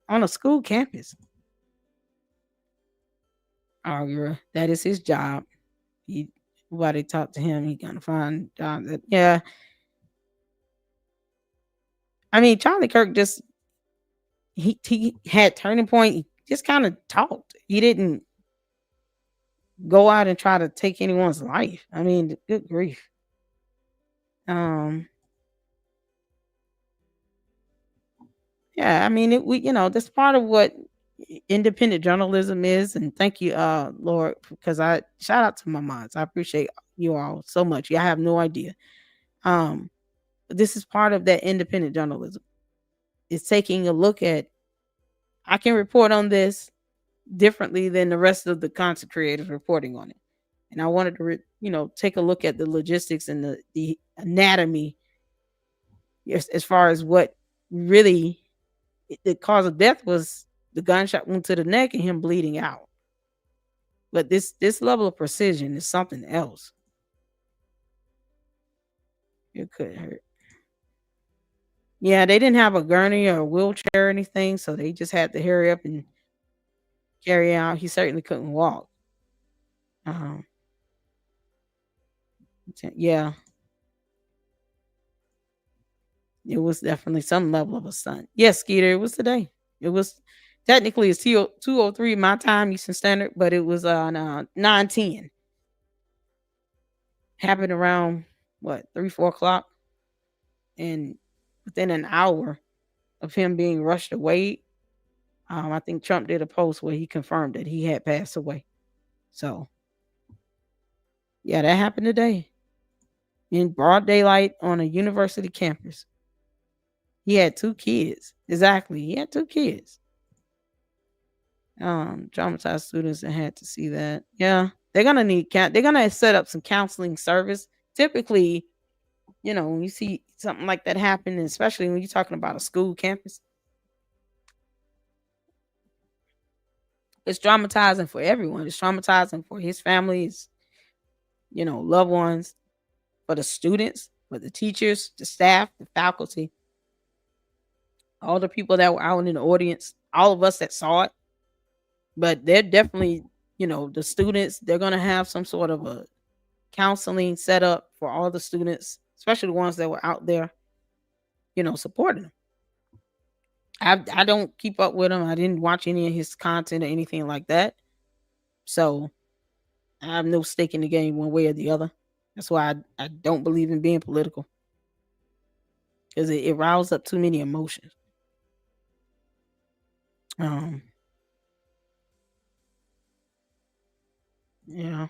on a school campus. Arguer, that is his job. While they talk to him, he gonna find job that, yeah. I mean, Charlie Kirk just he had Turning Point. He just kind of talked. He didn't go out and try to take anyone's life. I mean, good grief. Yeah, I mean, that's part of what independent journalism is. And thank you, Lord, because I shout out to my mods. I appreciate you all so much. Yeah, I have no idea. This is part of that independent journalism. It's taking a look at, I can report on this differently than the rest of the content creators reporting on it. And I wanted to, take a look at the logistics and the anatomy as far as what really the cause of death was. The gunshot wound to the neck and him bleeding out. But this level of precision is something else. It could hurt. Yeah, they didn't have a gurney or a wheelchair or anything, so they just had to hurry up and carry out. He certainly couldn't walk. Yeah. It was definitely some level of a stunt. Yes, Skeeter, it was today. It was Technically, it's 2:03 my time, Eastern Standard, but it was on 9:10. Happened around what 3, 4 o'clock, and within an hour of him being rushed away, I think Trump did a post where he confirmed that he had passed away. So yeah, that happened today in broad daylight on a university campus. He had 2 kids. Exactly, he had 2 kids. Traumatized students that had to see that. Yeah, they're gonna need they're gonna set up some counseling service. Typically, when you see something like that happen, and especially when you're talking about a school campus, it's traumatizing for everyone. It's traumatizing for his families, loved ones, for the students, for the teachers, the staff, the faculty, all the people that were out in the audience, all of us that saw it. But they're definitely, the students, they're going to have some sort of a counseling set up for all the students, especially the ones that were out there, supporting them. I don't keep up with him. I didn't watch any of his content or anything like that. So I have no stake in the game one way or the other. That's why I don't believe in being political, because it rouses up too many emotions. Yeah.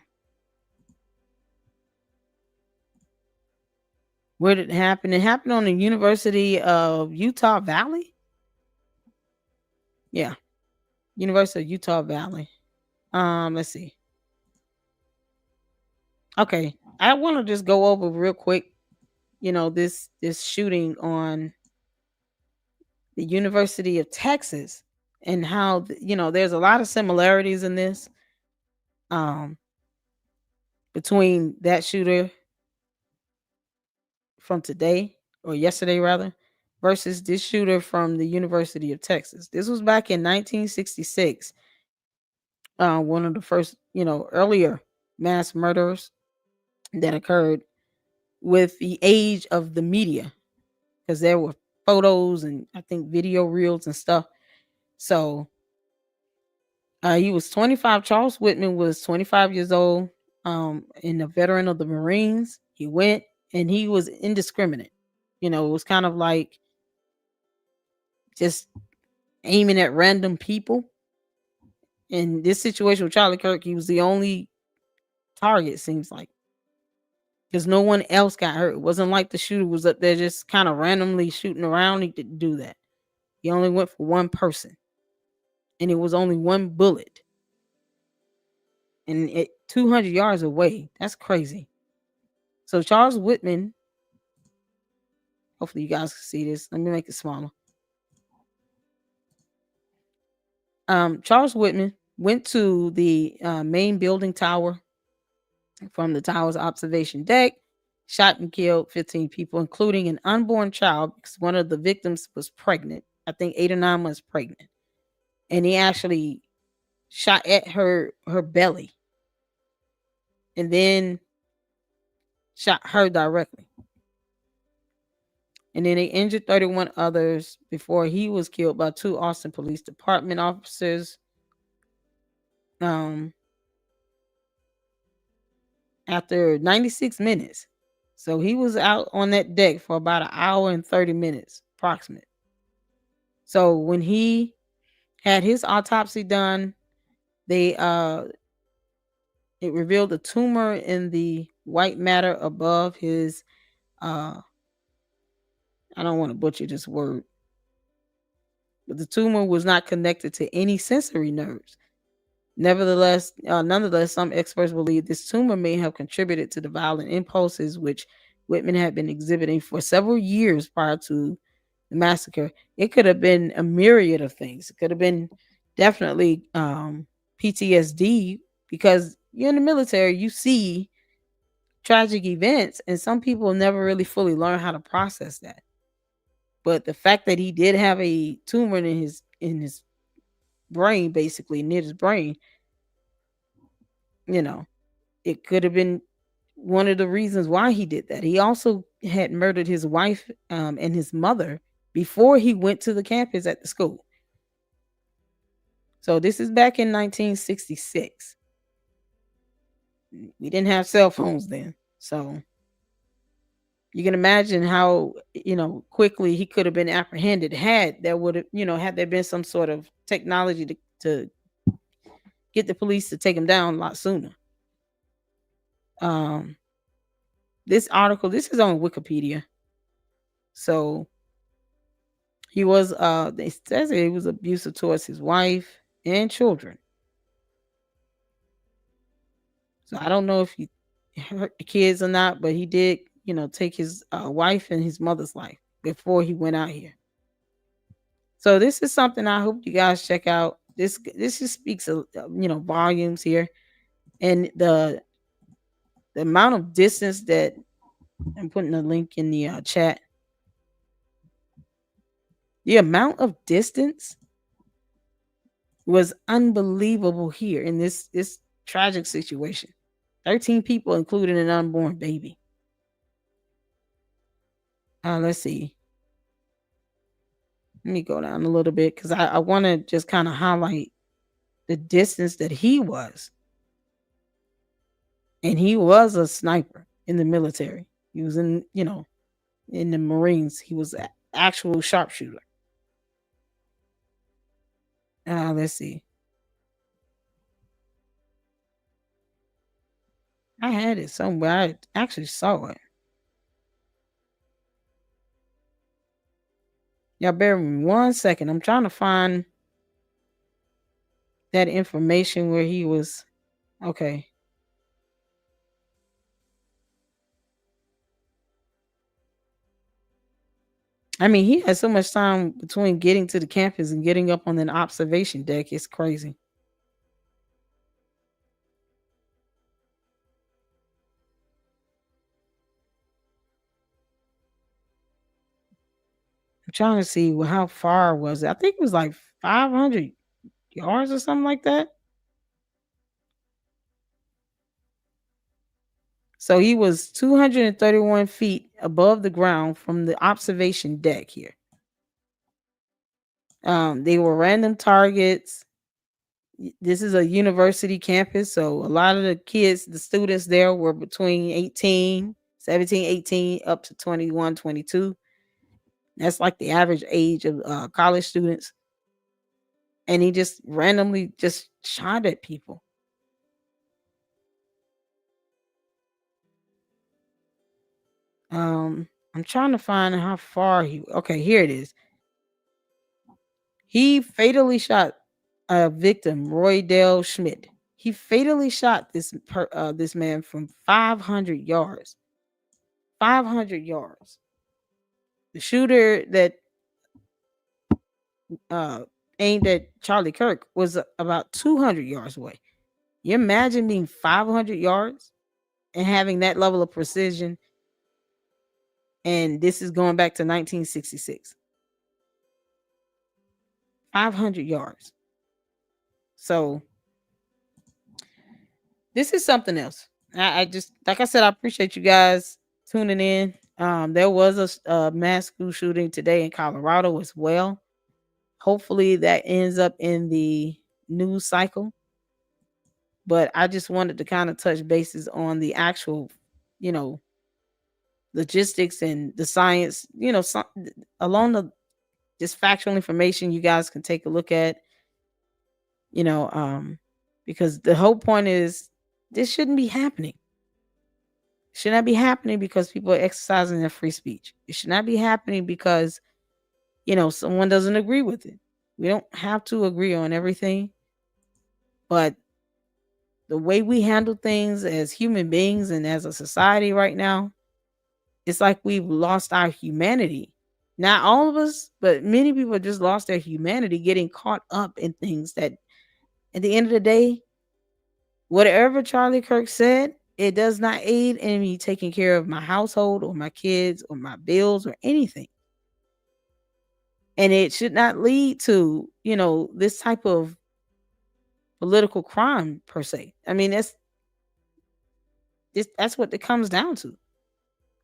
Where did it happen? It happened on the University of Utah Valley. Yeah. University of Utah Valley. Let's see. Okay. I want to just go over real quick, this shooting on the University of Texas, and how, there's a lot of similarities in this between that shooter from today, or yesterday rather, versus this shooter from the University of Texas. This was back in 1966. One of the first, earlier mass murders that occurred with the age of the media, because there were photos and I think video reels and stuff. So he was 25. Charles Whitman was 25 years old, and a veteran of the Marines. He went and he was indiscriminate. It was kind of like just aiming at random people. In this situation with Charlie Kirk, he was the only target, seems like, because no one else got hurt. It wasn't like the shooter was up there just kind of randomly shooting around. He didn't do that. He only went for one person, and it was only one bullet, and it 200 yards away. That's crazy. So Charles Whitman, hopefully you guys can see this. Let me make it smaller. Charles Whitman went to the main building tower from the tower's observation deck, shot and killed 15 people, including an unborn child, because one of the victims was pregnant, I think 8 or 9 months pregnant. And he actually shot at her belly and then shot her directly. And then they injured 31 others before he was killed by 2 Austin Police Department officers. After 96 minutes. So he was out on that deck for about an hour and 30 minutes, approximate. So when he had his autopsy done, it revealed a tumor in the white matter above his I don't want to butcher this word, but the tumor was not connected to any sensory nerves. Nonetheless, some experts believe this tumor may have contributed to the violent impulses which Whitman had been exhibiting for several years prior to the massacre. It could have been a myriad of things. It could have been definitely PTSD, because you're in the military, you see tragic events, and some people never really fully learn how to process that. But the fact that he did have a tumor in his brain, basically near his brain, it could have been one of the reasons why he did that. He also had murdered his wife and his mother before he went to the campus at the school. So this is back in 1966. We didn't have cell phones then. So you can imagine how, quickly he could have been apprehended had there would have, had there been some sort of technology to get the police to take him down a lot sooner. This article, this is on Wikipedia. So he was it says he was abusive towards his wife and children. So I don't know if he hurt the kids or not, but he did, take his wife and his mother's life before he went out here. So this is something I hope you guys check out. This just speaks of volumes here, and the amount of distance that I'm putting a link in the chat. The amount of distance was unbelievable here in this tragic situation. 13 people, including an unborn baby. Let's see. Let me go down a little bit because I want to just kind of highlight the distance that he was. And he was a sniper in the military. He was in the Marines. He was an actual sharpshooter. Let's see. I had it somewhere. I actually saw it. Y'all bear with me 1 second. I'm trying to find that information where he was. Okay. I mean, he had so much time between getting to the campus and getting up on an observation deck. It's crazy. I'm trying to see how far was it. I think it was like 500 yards or something like that. So he was 231 feet above the ground from the observation deck here. They were random targets. This is a university campus, so a lot of the kids, the students there were between 17, 18 up to 21, 22. That's like the average age of college students. And he just randomly just shot at people. I'm trying to find how far he. Okay, here it is. He fatally shot a victim, Roy Dale Schmidt. He fatally shot this man from 500 yards. 500 yards. The shooter that aimed at Charlie Kirk was about 200 yards away. You imagine being 500 yards and having that level of precision. And this is going back to 1966. 500 yards. So this is something else. I just, like I said, I appreciate you guys tuning in. There was a mass school shooting today in Colorado as well. Hopefully that ends up in the news cycle. But I just wanted to kind of touch bases on the actual, logistics and the science, along the just factual information you guys can take a look at, because the whole point is this shouldn't be happening. It should not be happening because people are exercising their free speech. It should not be happening because, someone doesn't agree with it. We don't have to agree on everything, but the way we handle things as human beings and as a society right now, it's like we've lost our humanity. Not all of us, but many people just lost their humanity, getting caught up in things that at the end of the day, whatever Charlie Kirk said, it does not aid in me taking care of my household or my kids or my bills or anything. And it should not lead to, this type of political crime per se. I mean, that's what it comes down to.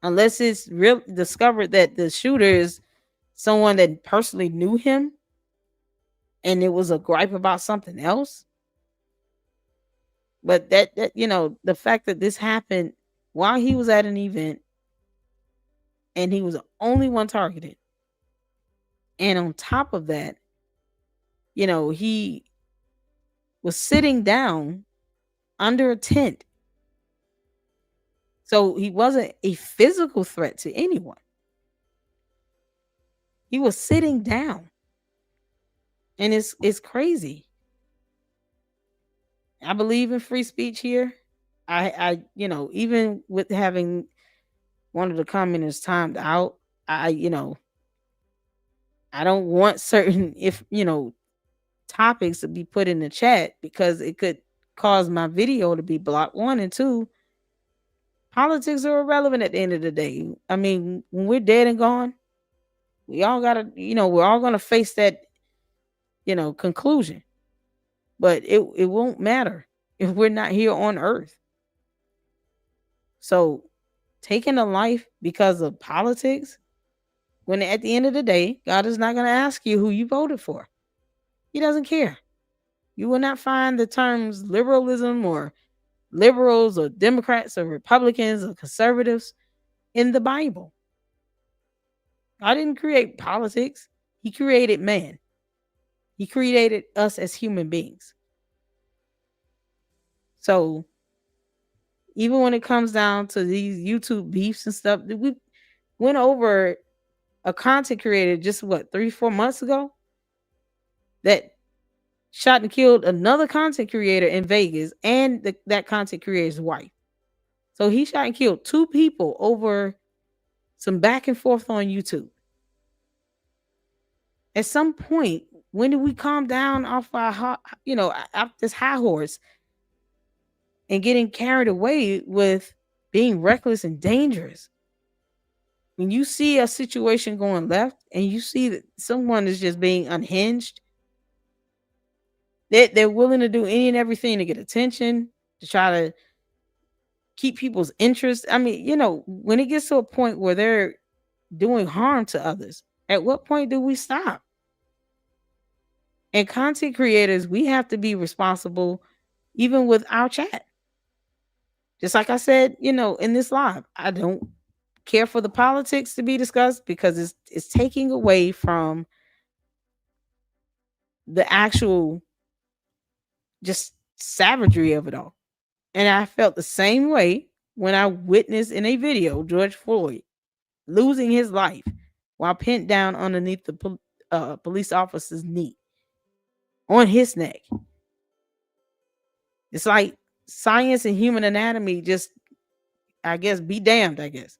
Unless it's real discovered that the shooter is someone that personally knew him and it was a gripe about something else. But that the fact that this happened while he was at an event and he was the only one targeted. And on top of that, he was sitting down under a tent. So he wasn't a physical threat to anyone. He was sitting down. And it's crazy. I believe in free speech here. I even with having one of the commenters timed out, I don't want certain topics to be put in the chat because it could cause my video to be blocked. 1 and 2, politics are irrelevant at the end of the day. I mean, when we're dead and gone, we all gotta, we're all gonna face that, conclusion. But it won't matter if we're not here on earth. So taking a life because of politics, when at the end of the day, God is not going to ask you who you voted for. He doesn't care. You will not find the terms liberalism or liberals or Democrats or Republicans or conservatives in the Bible. God didn't create politics. He created man. He created us as human beings. So even when it comes down to these YouTube beefs and stuff, we went over a content creator just 3-4 months ago that shot and killed another content creator in Vegas and that content creator's wife. So he shot and killed 2 people over some back and forth on YouTube. At some point, when do we calm down off our, off this high horse and getting carried away with being reckless and dangerous? When you see a situation going left and you see that someone is just being unhinged, they're willing to do any and everything to get attention, to try to keep people's interest. I mean, when it gets to a point where they're doing harm to others, at what point do we stop? And content creators, we have to be responsible even with our chat. Just like I said, in this live, I don't care for the politics to be discussed because it's taking away from the actual just savagery of it all. And I felt the same way when I witnessed in a video George Floyd losing his life while pinned down underneath the police officer's knee on his neck. It's like science and human anatomy just, I guess, be damned, I guess.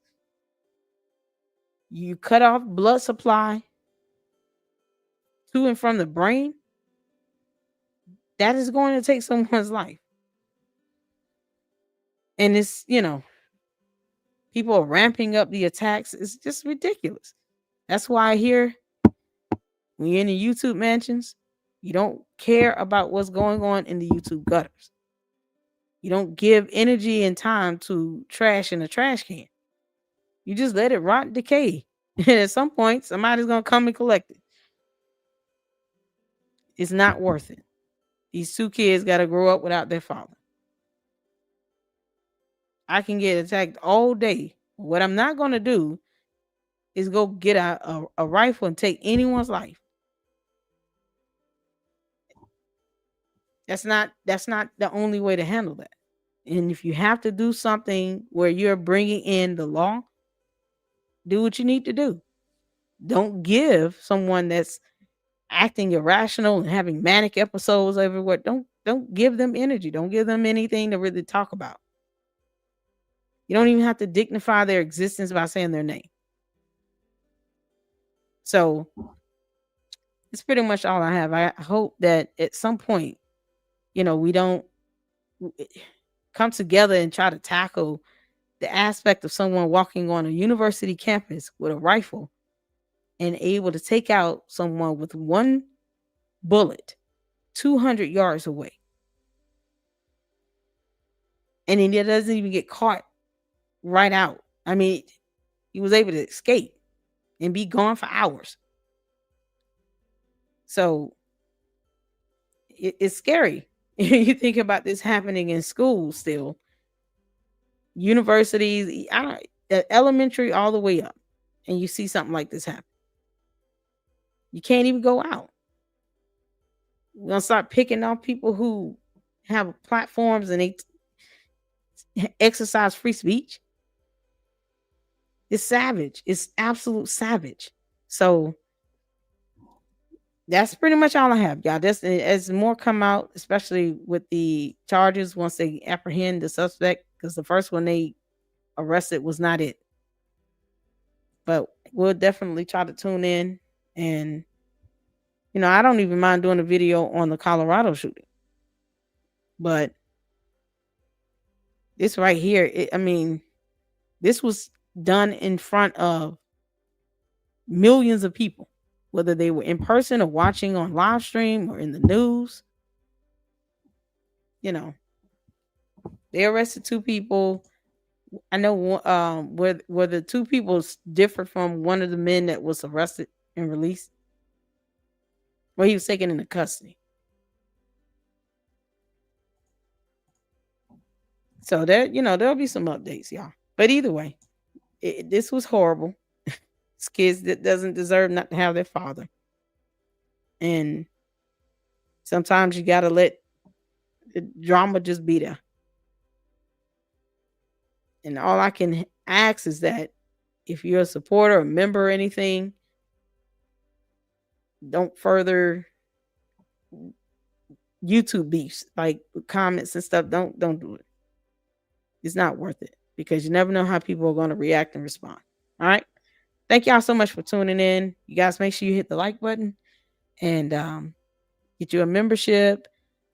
You cut off blood supply to and from the brain, that is going to take someone's life. And it's, people are ramping up the attacks. It's just ridiculous. That's why here, when you're in the YouTube mansions, you don't care about what's going on in the YouTube gutters. You don't give energy and time to trash in a trash can. You just let it rot and decay. And at some point, somebody's going to come and collect it. It's not worth it. These 2 kids got to grow up without their father. I can get attacked all day. What I'm not going to do is go get a rifle and take anyone's life. That's not the only way to handle that. And if you have to do something where you're bringing in the law, do what you need to do. Don't give someone that's acting irrational and having manic episodes everywhere. Don't give them energy. Don't give them anything to really talk about. You don't even have to dignify their existence by saying their name. So it's pretty much all I have. I hope that at some point, we don't come together and try to tackle the aspect of someone walking on a university campus with a rifle and able to take out someone with 1 bullet 200 yards away. And then it doesn't even get caught right out. I mean, he was able to escape and be gone for hours. So it's scary. You think about this happening in school still, universities, elementary all the way up, and you see something like this happen. You can't even go out. We're gonna start picking off people who have platforms and they exercise free speech. It's savage. It's absolute savage. So that's pretty much all I have, y'all. Just as more come out, especially with the charges once they apprehend the suspect, because the first one they arrested was not it. But we'll definitely try to tune in, and I don't even mind doing a video on the Colorado shooting. But this right here, this was done in front of millions of people, whether they were in person or watching on live stream or in the news. They arrested 2 people. I know where the 2 people differ from one of the men that was arrested and released. Well, he was taken into custody. So there'll be some updates, y'all. But either way, this was horrible. It's kids that doesn't deserve not to have their father. And sometimes you got to let the drama just be there. And all I can ask is that if you're a supporter, a member, or anything, don't further YouTube beefs, like comments and stuff. Don't do it. It's not worth it, because you never know how people are going to react and respond. All right. Thank y'all so much for tuning in. You guys make sure you hit the like button and get you a membership.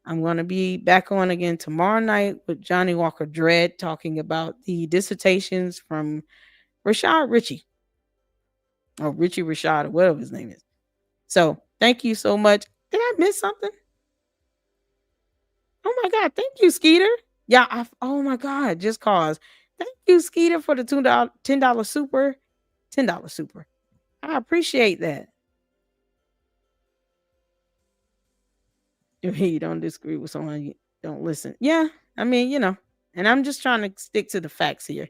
I'm going to be back on again tomorrow night with Johnny Walker Dredd, talking about the dissertations from Rashad Ritchie, or Richie Rashad, or whatever his name is. So thank you so much. Did I miss something? Oh my God. Thank you, Skeeter. Yeah. Oh my God. Just cause. Thank you, Skeeter, for the $10 super. $10 super. I appreciate that. If you don't disagree with someone, you don't listen. Yeah. And I'm just trying to stick to the facts here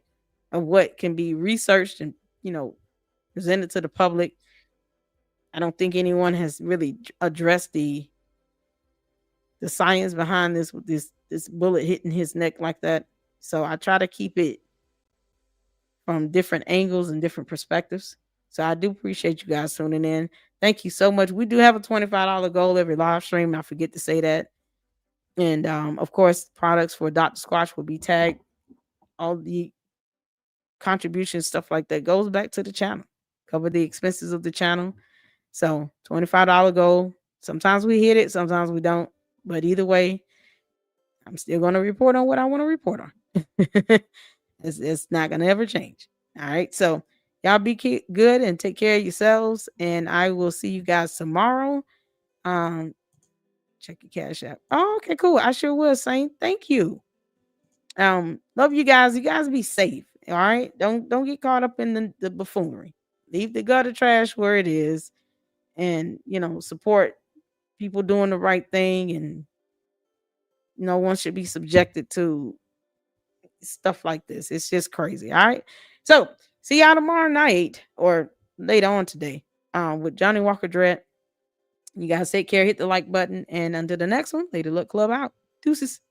of what can be researched and, presented to the public. I don't think anyone has really addressed the science behind this, with this bullet hitting his neck like that. So I try to keep it from different angles and different perspectives. So I do appreciate you guys tuning in. Thank you so much. We do have a $25 goal every live stream. I forget to say that. And of course, products for Dr. Squatch will be tagged. All the contributions, stuff like that, goes back to the channel. Cover the expenses of the channel. So $25 goal. Sometimes we hit it, sometimes we don't. But either way, I'm still going to report on what I want to report on. It's not going to ever change. All right. So y'all be good and take care of yourselves. And I will see you guys tomorrow. Check your cash app. Oh, okay, cool. I sure will, Saint. Thank you. Love you guys. You guys be safe. All right. Don't get caught up in the buffoonery. Leave the gutter trash where it is, and support people doing the right thing. And no one should be subjected to stuff like this. It's just crazy. All right. So see y'all tomorrow night or later on today with Johnny Walker Dredd. You guys take care. Hit the like button. And until the next one, Lady Luck Club out. Deuces.